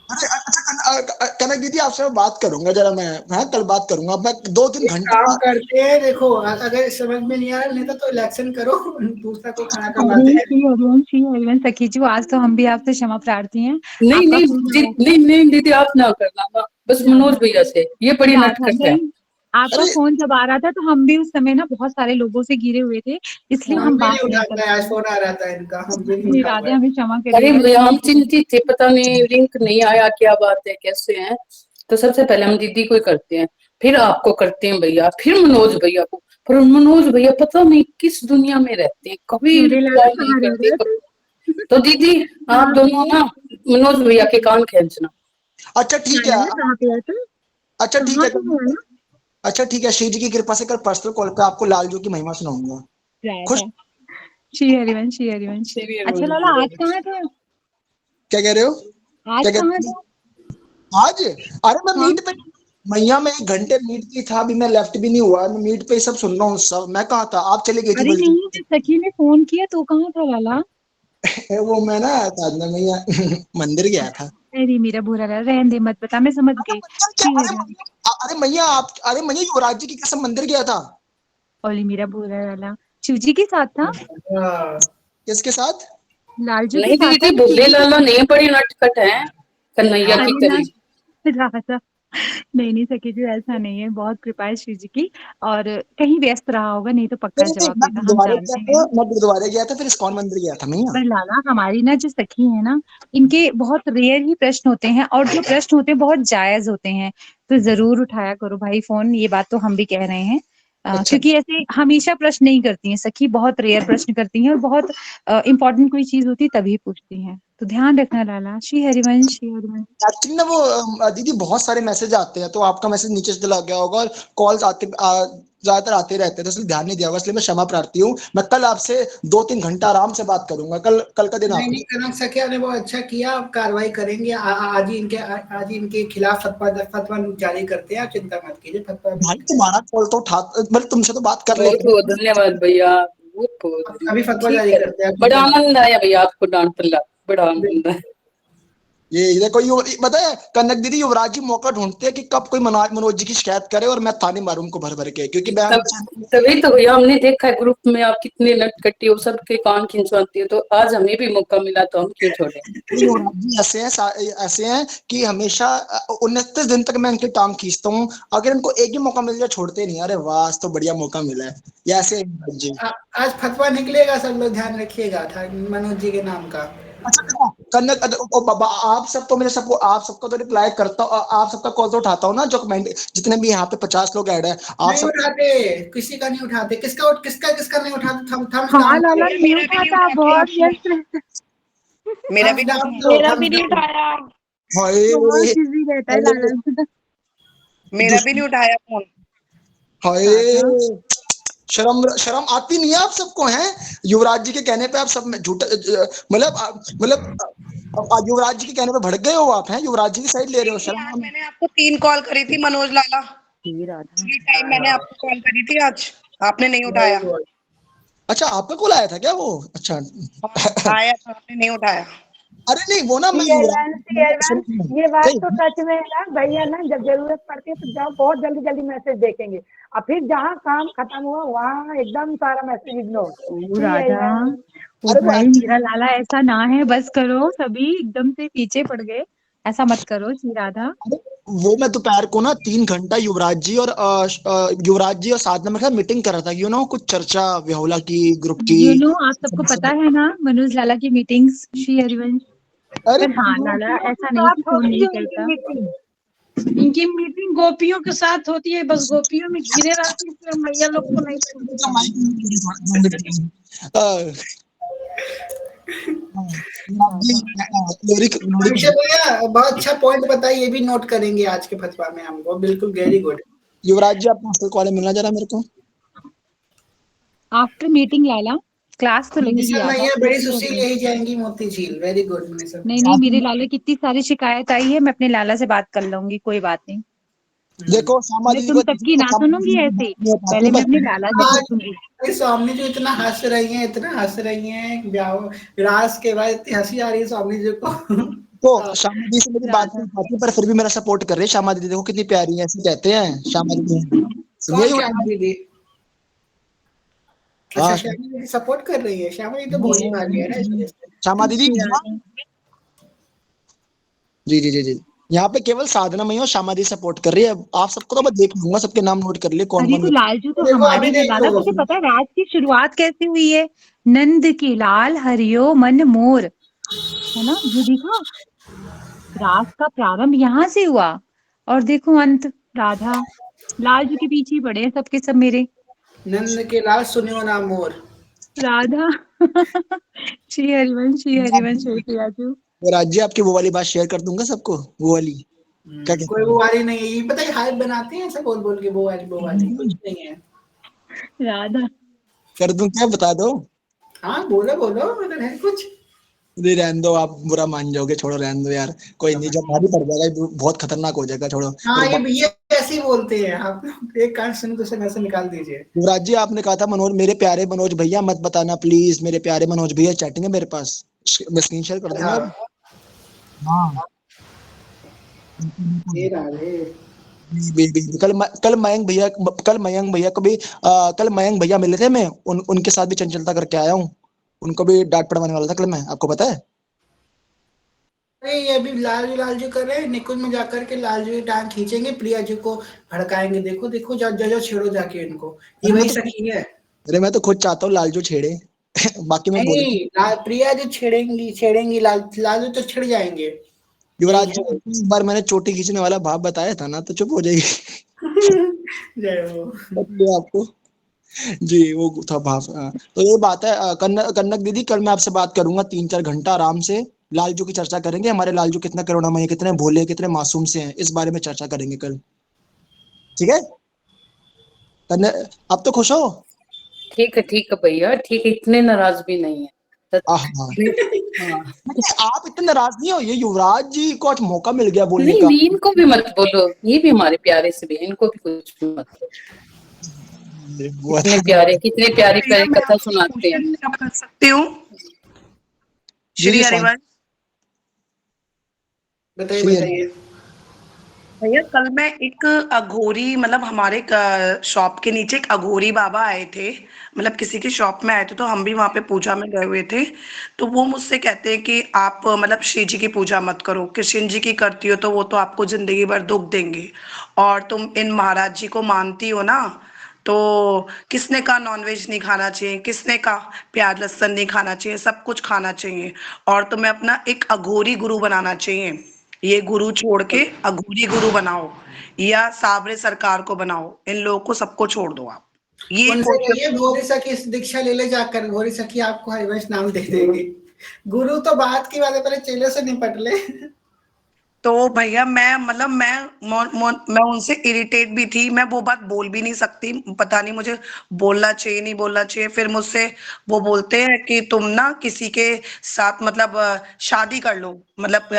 अरे अच्छा कनक दीदी, आपसे मैं बात करूंगा जरा, मैं हाँ कल बात करूंगा, मैं 2-3 एक घंटे काम बाद। करते हैं, देखो अगर समझ में नहीं आ रहा नहीं तो इलेक्शन करो, दूसरा को खड़ा करवाते अरे हैं। श्री हरिवंश सखी जी, आज तो हम भी आपसे क्षमा प्रार्थी हैं। नहीं आपका नहीं फोन आया था। नहीं नहीं दीदी, आप ना करना ना, बस मनोज राधा भैया से, ये बड़ी राधा नटखट है। नहीं, आपका अरे फोन जब आ रहा था तो हम भी उस समय ना बहुत सारे लोगों से घिरे हुए थे, इसलिए हम हम भी बात नहीं नहीं कर उठाते हैं, आज पाए। फोन आ रहा था इनका, हम भी नहीं जी उठा राधे, पाए। हमें क्षमा अरे करिएगा। भैया हम चिंतित थे, पता नहीं लिंक नहीं आया, क्या बात है, कैसे हैं। तो सबसे पहले हम दीदी को ही करते हैं, फिर आपको करते हैं भैया, फिर मनोज भैया को। पर मनोज भैया पता नहीं किस दुनिया में रहते हैं, कभी मेरे लाला रिप्लाई नहीं कहाँ रह करते गए थे? तो दीदी आप कहाँ दोनों पे? ना मनोज भैया के कान खींचना। अच्छा ठीक है। लाला कहाँ पे है तू? अच्छा ठीक कहाँ है। पे है लाला? अच्छा ठीक है, श्री जी की कृपा से कल पर्सनल कॉल पे आपको लालजू की महिमा सुनाऊंगा। खुश? राधा श्री हरिवंश, श्री हरिवंश। श्री अच्छा हरिवंश लाला, आज भैया। कहाँ थे? क्या कह रहे हो? आज क्या कहाँ कहते थे? हैं? आज अरे मैं हाँ। मीट पे, मैया में 1 घंटे मीट पे था, अभी मैं लेफ्ट भी नहीं हुआ, मैं मीट पे ही सब सुन रहा हूँ सब। मैं कहा था आप चली गई थी अरे बल्कि। नहीं, जब सखी ने फोन किया तो कहाँ था लाला? वो मैं ना साधना मैया मंदिर गया था। अरे मेरा बुरा लगा, रहने दे, मत बता, मैं समझ गई। क्या? श्री हरिवंश। अरे मैया आप, अरे मैया युवराज जी की कसम मंदिर गया था। ओली मेरा बुरा लगा। शिवजी के साथ था? हाँ। किसके साथ? लालजू के नहीं साथ था दीदी, कि भोले शिवजी के लाला साथ? नहीं, बड़ी नटखट है कन्हैया की अरे ना तरह। राधा, नहीं नहीं सखी जी, ऐसा नहीं है, बहुत कृपा है शिव जी की। और कहीं व्यस्त रहा होगा, नहीं तो पक्का नहीं नहीं, जवाब मैं देता, हम गुरुद्वारे गया जानते था, हैं। मैं गुरुद्वारे गया था, फिर इस्कॉन मंदिर गया था मैया। पर लाला, हमारी ना जो सखी है ना, इनके बहुत रेयर ही प्रश्न होते हैं, और जो प्रश्न होते हैं बहुत जायज होते हैं। तो जरूर उठाया करो भाई फोन, ये बात तो हम भी कह रहे हैं। अच्छा क्योंकि ऐसे हमेशा प्रश्न नहीं करती हैं सखी, बहुत रेयर प्रश्न करती हैं, और बहुत इंपॉर्टेंट कोई चीज होती है तभी पूछती हैं, तो ध्यान रखना लाला। श्री हरिवंश, श्री हरिवंश। एक्चुअली ना वो दीदी बहुत सारे मैसेज आते हैं, तो आपका मैसेज नीचे से चला गया होगा, और कॉल्स आते ज्यादातर आते रहते हैं, तो इसलिए ध्यान नहीं दिया होगा, इसलिए मैं क्षमा प्रार्थी हूँ। मैं कल आपसे 2-3 घंटा आराम से बात करूंगा, कल कल का दिन नहीं नहीं, आखिरी। कनक सखिया ने बहुत अच्छा किया, आप कार्रवाई करेंगे। आज ही इनके खिलाफ फतवा फतवा जारी करते हैं, आप चिंता मत कीजिए, फतवा भी भाई निकलेगा। तुम्हारा कॉल तो उठा, मतलब तुमसे तो बात कर बहुत लेते बहुत हैं। धन्यवाद भैया, बहुत बहुत अभी धन्यवाद। फतवा ठीक जारी है, करते हैं, आप बड़ा चिंता मत आनंद आया भैया आपको डांट पल्ला, बड़ा आनंद कीजिए। आया। ये देखो पता है कनक दीदी, युवराज जी मौका ढूंढते हैं कि कब कोई मनोज जी की शिकायत करे और मैं ताने मारूं उनको भर भर के, क्योंकि मैं तब तभी तो भैया हमने देखा है ग्रुप में आप कितने नटखटी हो, सबके कान खिंचवाती हो, तो आज हमें भी मौका मिला तो हम क्यों छोड़े। युवराज जी ऐसे हैं, ऐसे हैं कि हमेशा 29 दिन तक मैं इनकी टांग खींचता हूँ, अगर इनको एक ही मौका मिल जाए छोड़ते नहीं। अरे वाह, आज तो बढ़िया मौका मिला है। ये ऐसे हैं युवराज जी। आज फतवा निकलेगा, सब लोग ध्यान रखिएगा था मनोज जी के नाम का। अच्छा देखो, कन्नड़ ओ बाबा, आप सब तो मेरे सबको, आप सबका तो रिप्लाई करता हूँ, आप सबका कॉल तो उठाता हूँ ना, जो कमेंट जितने भी यहाँ पे 50 लोग ऐड है, आप नहीं सब। उठाते, किसी का नहीं उठाते, किसका किसका किसका नहीं उठाते, थम्स हाँ डाउन लाला करो, नहीं उठाता, बहुत व्यस्त रहता, मेरा भी थम्स नहीं डाउन उठाया। करो, मेरा भी थम्स नहीं डाउन। उठाया, बहुत हाय, बिजी रहता है लाला जी। मेरा भी नहीं उठाया फोन। हाय, राधा शर्म शर्म आती नहीं है आप सबको, हैं? युवराज जी के कहने पे आप सब में झूठा, युवराज जी के कहने पे भड़क गए हो आप, हैं? युवराज जी की साइड ले रहे हो, नहीं, शर्म आज मैंने आपको 3 कॉल करी थी मनोज लाला, राधा 3 टाइम मैंने आपको कॉल करी थी आज, आपने नहीं वेरी उठाया। गुड। अच्छा, आपका कॉल आया था क्या वो? अच्छा। हाँ, आया था, आपने नहीं उठाया। अरे नहीं, वो ना मैं शेरवान, ये बात तो नहीं, सच में है ना भैया ना, जब जरूरत पड़ती है तो जाओ, बहुत जल्दी जल्दी मैसेज देखेंगे, और फिर जहाँ काम खत्म हुआ वहाँ एकदम सारा मैसेज इग्नोर। ओ यही राधा, है। ओ अरे वो भाई actually- मेरा लाला ऐसा ना है, बस करो, सभी एकदम से पीछे पड़ गए, ऐसा मत करो जी राधा। अरे वो मैं दोपहर को ना 3 घंटा युवराज जी और साधना में मीटिंग कर रहा था, कुछ चर्चा व्याहुला की, ग्रुप की। आप सबको पता है ना मनोज लाला की मीटिंग्स, श्री हरिवंश। अरे पर हाँ लाला गोपियों के ऐसा नहीं कि साथ फोन होती नहीं है इनकी करता। मीटिंग, इनकी मीटिंग गोपियों के साथ होती है, बस गोपियों में घिरे रहती है, इसलिए मैया लोग को नहीं सुनते हैं। लोरी अभिषेक भैया बहुत अच्छा पॉइंट बताइए, ये भी नोट करेंगे आज के फतवा में हमको, बिल्कुल वेरी गुड। युवराज जी, आप कॉल मिलना जरा मेरे को। आफ्टर मीटिंग लाला क्लास तो लगेगी मुनीसा याद, मैया आप बड़ी टेंशन मत सुशील लो। यही जाएंगी मोती झील, वेरी गुड मुनीसा नहीं मैया। नहीं, मेरे लाला की इतनी सारी शिकायत आई है, मैं अपने लाला से बात कर लूंगी, कोई बात नहीं। देखो, श्यामा मैं दीदी तुम को सबकी ना सुनूंगी ऐसे ही, पहले मैं अपने लाला से आज पूछूंगी। स्वामी जी इतना हंस रही हैं, इतना हंस रही हैं, रास के बाद इतनी हंसी आ रही है स्वामी जी को। तो श्यामा दीदी से मेरी बात राधा नहीं पाती, पर फिर भी मेरा सपोर्ट कर रही है। श्यामा दीदी देखो कितनी प्यारी है, ऐसे कहते हैं श्यामा दीदी। सुनिए कौन श्यामा युवराज दीदी? जी। अच्छा, हाँ, श्यामा दीदी सपोर्ट कर रही है, श्यामा दीदी तो भोली भाली है ना, इस वजह से। श्यामा दीदी। श्री राधा। जी जी जी जी, यहाँ पे केवल साधना में ही और श्यामा दीदी सपोर्ट कर रही है। आप सबको तो मैं देख लूंगा, सबके नाम नोट कर लिए कौन अरे कौन। तो लालजू तो देखो हमारे अभी हैं देख लाला, लो। तुझे पता है राज की शुरुआत कैसे हुई है? नंद के लाल हरियो मन मोर, है ना, ये देखो, रास का प्रारंभ यहाँ से हुआ, और देखो अंत, राधा लालजू के पीछे ही पड़े हैं सबके सब मेरे। नंद के लाल सुनियो ना मोर। राधा श्री हरिवंश राजू। युवराज जी, आपकी वो वाली बात शेयर कर दूंगा सबको, वो वाली। क्या कहते कोई वो वाली नहीं है, ये पता है हाइप बनाते हैं ऐसा बोल बोल के, वो वाली कुछ हैं? नहीं है। राधा कर दूं क्या, बता दो। हाँ बोलो बोलो, मतलब है कुछ। नहीं, रहने दो, आप बुरा मान जाओगे, छोड़ो, रहने दो यार, कोई नहीं, जब भारी पड़ जाएगा ये बहुत खतरनाक हो जाएगा, छोड़ो। हाँ मेरे ये ऐसे ही बोलते हैं आप लोग, एक कान सुन दूसरे कान से निकाल दीजिए। युवराज जी, आपने कहा था मनोज, मेरे प्यारे मनोज भैया मत बताना प्लीज, मेरे प्यारे मनोज भैया चैटिंग है मेरे पास, मैं स्क्रीन शेयर कर दूंगा। हाँ हाँ, ये राधे। कल मयंक भैया को भी कल मयंक भैया मिले थे, मैं उनके साथ भी चंचलता करके आया हूँ, उनको भी डांट पड़वाने वाला था कल मैं, आपको पता है। अरे ये अभी लालजू कर रहे हैं, निकुंज में जाकर के लालजू की टांग खींचेंगे, प्रिया जी को भड़काएंगे, देखो देखो जो छेड़ो जाके इनको, ये वही सखी है। अरे मैं तो खुद चाहता हूँ लालजू छेड़े बाकी मैं बोल। नहीं प्रिया जी छेड़ेंगी लालजू तो छिड़ जाएंगे। युवराज जी, एक बार मैंने चोटी खींचने वाला भाव बताया था ना, तो चुप हो जाएगी। जय हो। आपको जी वो था भाव। तो ये बात है, कनक दीदी, कल मैं आपसे बात करूंगा 3-4 घंटा आराम से, लालजू की चर्चा करेंगे, हमारे लालजू कितना करुणामय, कितने भोले, कितने मासूम से हैं, इस बारे में चर्चा करेंगे कल, ठीक है? अब तो खुश हो? ठीक है भैया, ठीक है, इतने नाराज भी नहीं है। हाँ, आप इतने नाराज नहीं हो, ये युवराज जी को आज मौका मिल गया बोलने का। नहीं, इनको भी मत बोलो, ये भी हमारे प्यारे से भी, इनको भी कुछ मत बोलो। कितने प्यारे कथा सुनाते हैं। कर सकती हूँ श्री हरिवंश बताइए। भैया, कल मैं एक अघोरी, मतलब हमारे शॉप के नीचे एक अघोरी बाबा आए थे, मतलब किसी की शॉप में आए थे, तो हम भी वहां पे पूजा में गए हुए थे। तो वो मुझसे कहते हैं कि आप मतलब श्री जी की पूजा मत करो, कृष्ण जी की करती हो तो वो तो आपको जिंदगी भर दुख देंगे, और तुम इन महाराज जी को मानती हो ना, तो किसने कहा नॉनवेज नहीं खाना चाहिए, किसने कहा प्याज लहसुन नहीं खाना चाहिए, सब कुछ खाना चाहिए। और तुम्हें अपना एक अघोरी गुरु बनाना चाहिए। ये गुरु छोड़ के अघोरी गुरु बनाओ या साबरे सरकार को बनाओ, इन लोगों को सबको छोड़ दो आप। ये उनसे कहिए भोरी सखी दीक्षा ले ले जाकर, भोरी सखी आपको हरिवंश नाम दे देगी। गुरु तो बात की बात है, पहले चेले से निपट ले। तो भैया मैं उनसे इरिटेट भी थी, मैं वो बात बोल भी नहीं सकती, पता नहीं मुझे बोलना चाहिए नहीं बोलना चाहिए। फिर मुझसे वो बोलते हैं कि तुम ना किसी के साथ मतलब शादी कर लो, मतलब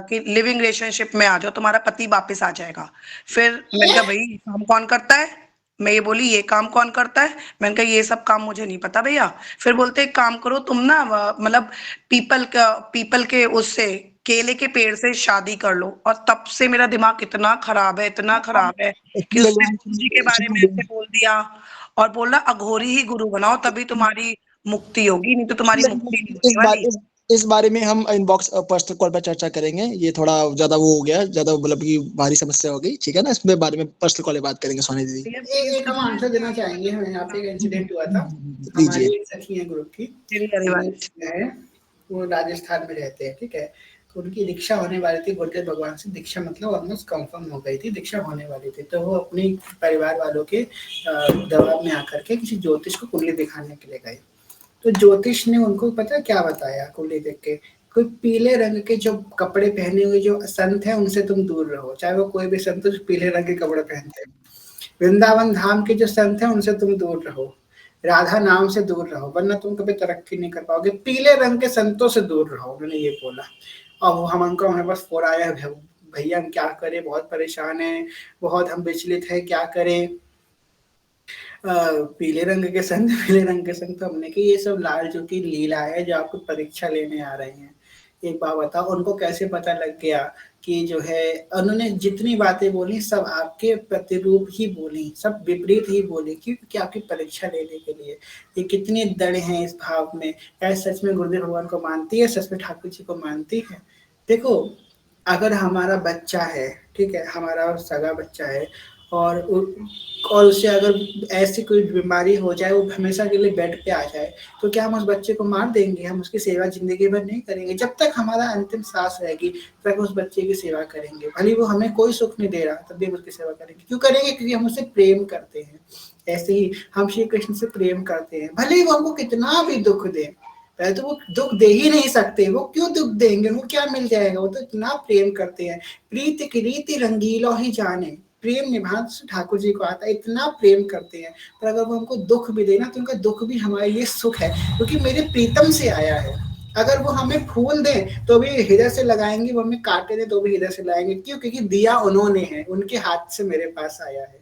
कि लिविंग रिलेशनशिप में आ जाओ, तुम्हारा पति वापस आ जाएगा। फिर मैंने कहा भाई काम कौन करता है, मैं ये बोली ये काम कौन करता है, मैंने कहा ये सब काम मुझे नहीं पता भैया। फिर बोलते एक काम करो तुम ना मतलब पीपल के उससे केले के पेड़ से शादी कर लो। और तब से मेरा दिमाग इतना खराब है, इतना खराब है कि उसने गुरु जी के बारे में ऐसे बोल दिया और बोला अघोरी ही गुरु बनाओ तभी तुम्हारी मुक्ति होगी, नहीं तो तुम्हारी मुक्ति नहीं होने वाली। इस बारे में हम इनबॉक्स पर्सनल कॉल पर चर्चा करेंगे। ये थोड़ा ज्यादा वो हो गया, ज्यादा मतलब कि भारी समस्या हो गई, ठीक है ना। इसमें बारे में पर्सनल कॉल पे बात करेंगे सोनी दीदी। एक हम आंसर देना चाहेंगे। हमें यहाँ पे एक इंसिडेंट हुआ था, दीजिए। हमारी एक सखी है ग्रुप की, है वो राजस्थान में रहते हैं, ठीक है। तो उनकी दीक्षा होने वाली थी, गुरुदेव भगवान से दीक्षा मतलब ऑलमोस्ट कंफर्म हो गई थी, दीक्षा होने वाली थी। तो वो अपनी परिवार वालों के दबाव में आकर के किसी ज्योतिष को कुंडली दिखाने के लिए गए। तो ज्योतिष ने उनको पता क्या बताया, कुंडली देख के, कोई पीले रंग के जो कपड़े पहने हुए जो संत है उनसे तुम दूर रहो, चाहे वो कोई भी संत जो पीले रंग के कपड़े पहनते हैं। वृंदावन धाम के जो संत है उनसे तुम दूर रहो, राधा नाम से दूर रहो, वरना तुम कभी तरक्की नहीं कर पाओगे। पीले रंग के संतों से दूर रहो, उन्होंने ये बोला। और वो हमारे पास फोन आया है, भैया हम क्या करें, बहुत परेशान हैं, बहुत हम विचलित है, क्या करें। पीले रंग के संत, पीले रंग के संत। तो हमने कि ये सब लाल जो की लीला है, जो आपको परीक्षा लेने आ रहे हैं। एक बात बताओ, उनको कैसे पता लग गया कि जो है उन्होंने जितनी बातें बोली सब आपके प्रतिरूप ही बोली, सब विपरीत ही बोली, क्योंकि आपकी परीक्षा लेने के लिए। ये कितने दृढ़ हैं इस भाव में, क्या सच में गुरुदेव भगवान को मानती है, सच में ठाकुर जी को मानती है। देखो अगर हमारा बच्चा है, ठीक है, हमारा सगा बच्चा है और उससे अगर ऐसी कोई बीमारी हो जाए, वो हमेशा के लिए बेड पे आ जाए, तो क्या हम उस बच्चे को मार देंगे? हम उसकी सेवा जिंदगी भर नहीं करेंगे। जब तक हमारा अंतिम सांस रहेगी तब तक उस बच्चे की सेवा करेंगे, भले वो हमें कोई सुख नहीं दे रहा तब भी उसकी सेवा करेंगे। क्यों करेंगे? क्योंकि हम उससे प्रेम करते हैं। ऐसे ही हम श्री कृष्ण से प्रेम करते हैं, भले ही वो हमको कितना भी दुख दे। पहले तो वो दुख दे ही नहीं सकते, वो क्यों दुख देंगे, उनको क्या मिल जाएगा? वो तो इतना प्रेम करते हैं। प्रीति की रीति रंगीलो ही जाने, प्रेम निभाना ठाकुर जी को आता है, इतना प्रेम करते हैं। पर अगर वो हमको दुख भी देना तो उनका दुख भी हमारे लिए सुख है, क्योंकि मेरे प्रीतम से आया है। अगर वो हमें फूल दें तो भी हृदय से लगाएंगे, वो हमें काटे दें तो भी हृदय से लगाएंगे। क्यों? क्योंकि दिया उन्होंने है, उनके हाथ से मेरे पास आया है।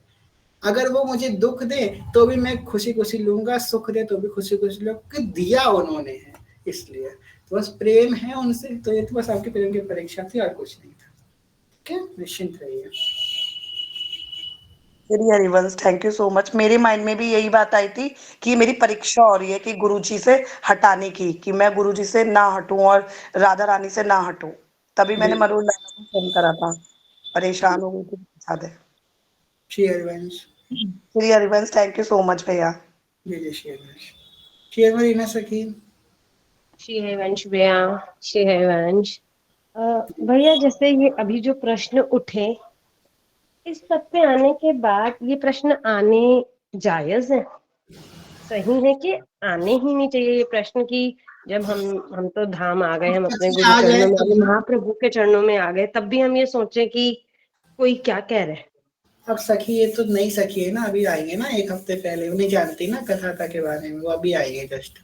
अगर वो मुझे दुख दे तो भी मैं खुशी खुशी लूंगा, सुख दे तो भी खुशी खुशी लूंगा, क्योंकि दिया उन्होंने है। इसलिए तो बस प्रेम है उनसे। तो ये तो बस आपके प्रेम की परीक्षा थी और कुछ नहीं था। ठीक है, निश्चिंत रहिए। Harivansh, thank you so much. मेरे माइंड में भी यही बात आई थी कि मेरी परीक्षा हो रही है कि गुरुजी से हटाने की, कि मैं गुरुजी से ना हटूं और राधा रानी से ना हटूं। तभी मैंने मरुल लाला को फोन करा था, परेशान हो गई थी ज्यादा। Shri Harivansh, Shri Harivansh, thank you so much भैया। जी श्री हरिवंश। श्री हरिवंश सखी। श्री हरिवंश भैया, श्री हरिवंश भैया, जैसे ये अभी जो प्रश्न उठे, इस पद पे आने के बाद ये प्रश्न आने जायज है, सही है कि आने ही नहीं चाहिए ये प्रश्न? की जब हम तो धाम आ गए, हम अपने गुरु चरणों में आ गए, महाप्रभु के चरणों में आ गए, तब भी हम ये सोचे कि कोई क्या कह रहे हैं। अब सखी ये तो नई सखी है ना, अभी आई है ना, एक हफ्ते पहले। उन्हें जानती ना कथा के बारे में, वो अभी आई है जस्ट।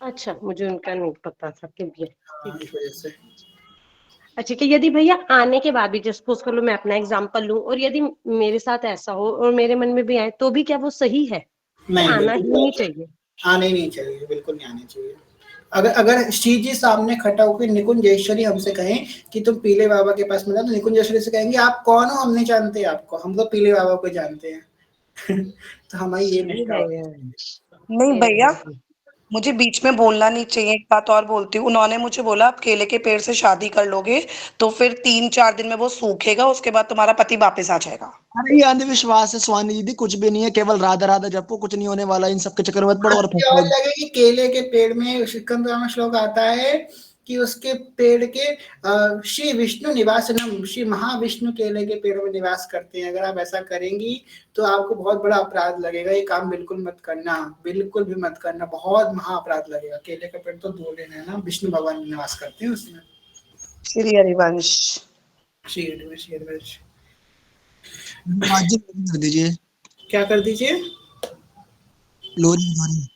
अच्छा, मुझे उनका नहीं पता था कि भी इस वजह से। अच्छा, कि यदि भैया आने के बाद भी, सपोज कर लो मैं अपना एग्जांपल लूं, और यदि मेरे साथ ऐसा हो और मेरे मन में भी आए, तो भी क्या वो सही है? नहीं, आना ही नहीं चाहिए? आने ही नहीं चाहिए, बिल्कुल नहीं आने चाहिए। अगर श्री जी सामने खड़ा होकर निकुंजेश्वरी हमसे कहें कि तुम पीले बाबा के पास मिला, तो निकुंजेश्वरी से कहेंगे आप कौन हो, हम नहीं जानते आपको, हम तो पीले बाबा को जानते हैं। तो हमारी ये नहीं भैया, मुझे बीच में बोलना नहीं चाहिए, एक बात और बोलती हूँ। उन्होंने मुझे बोला आप केले के पेड़ से शादी कर लोगे तो फिर 3-4 दिन में वो सूखेगा, उसके बाद तुम्हारा पति वापस आ जाएगा। अरे ये अंधविश्वास है स्वानी दीदी, कुछ भी नहीं है, केवल राधा राधा जपो, कुछ नहीं होने वाला, इन सब के चक्कर में मत पड़ो और फंस और जाओ। लगे कि केले के पेड़ में सिकंदर में श्लोक आता है कि उसके पेड़ के श्री विष्णु निवासनम, श्री महाविष्णु केले के पेड़ में निवास करते हैं। अगर आप ऐसा करेंगी तो आपको बहुत बड़ा अपराध लगेगा। ये काम बिल्कुल मत करना, बिल्कुल भी मत करना, बहुत महा अपराध लगेगा। केले का पेड़ तो दूर लेना है ना, विष्णु भगवान निवास करते हैं उसमें। श्री हरिवंश। श्री हरिवंश, श्री हरिवंश। आज जी कर दीजिए, क्या कर दीजिए? लोरी लोरी।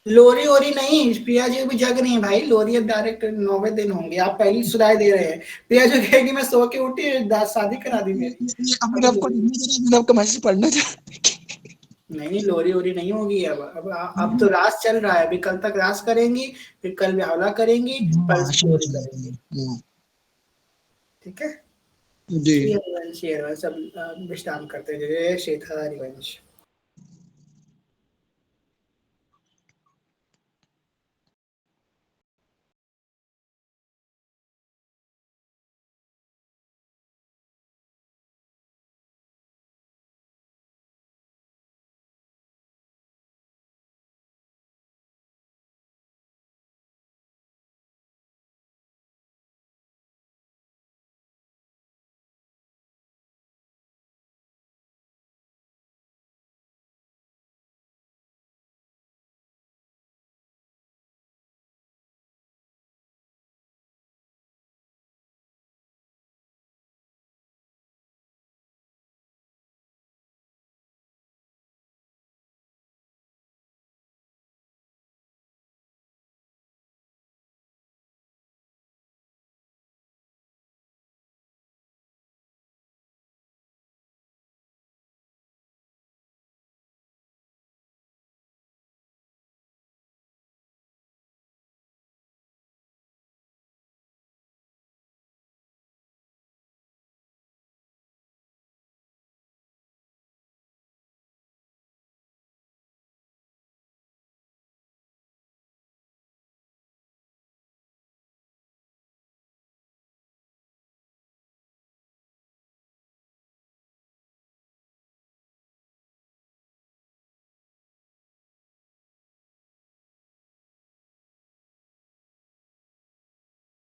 लोरी ओरी नहीं, प्रिया जी भी जग नहीं है भाई। लोरी अब डायरेक्ट 9वें दिन होंगे। आप पहली सुनाई दे रहे हैं। प्रिया जी कहेगी मैं सो के उठी, शादी करा दी मेरी। ये अपने आपको मैंने आपका मैसेज पढ़ना चाहता। नहीं, लोरी ओरी नहीं होगी। अब तो रास चल रहा है। अभी कल तक रास करेंगी, फिर कल ब्याहला करेंगी, परसों लोरी करेंगी। ठीक है जी। श्री हरिवंश, श्री हरिवंश। सब विश्राम करते हैं। जय श्री हरिवंश।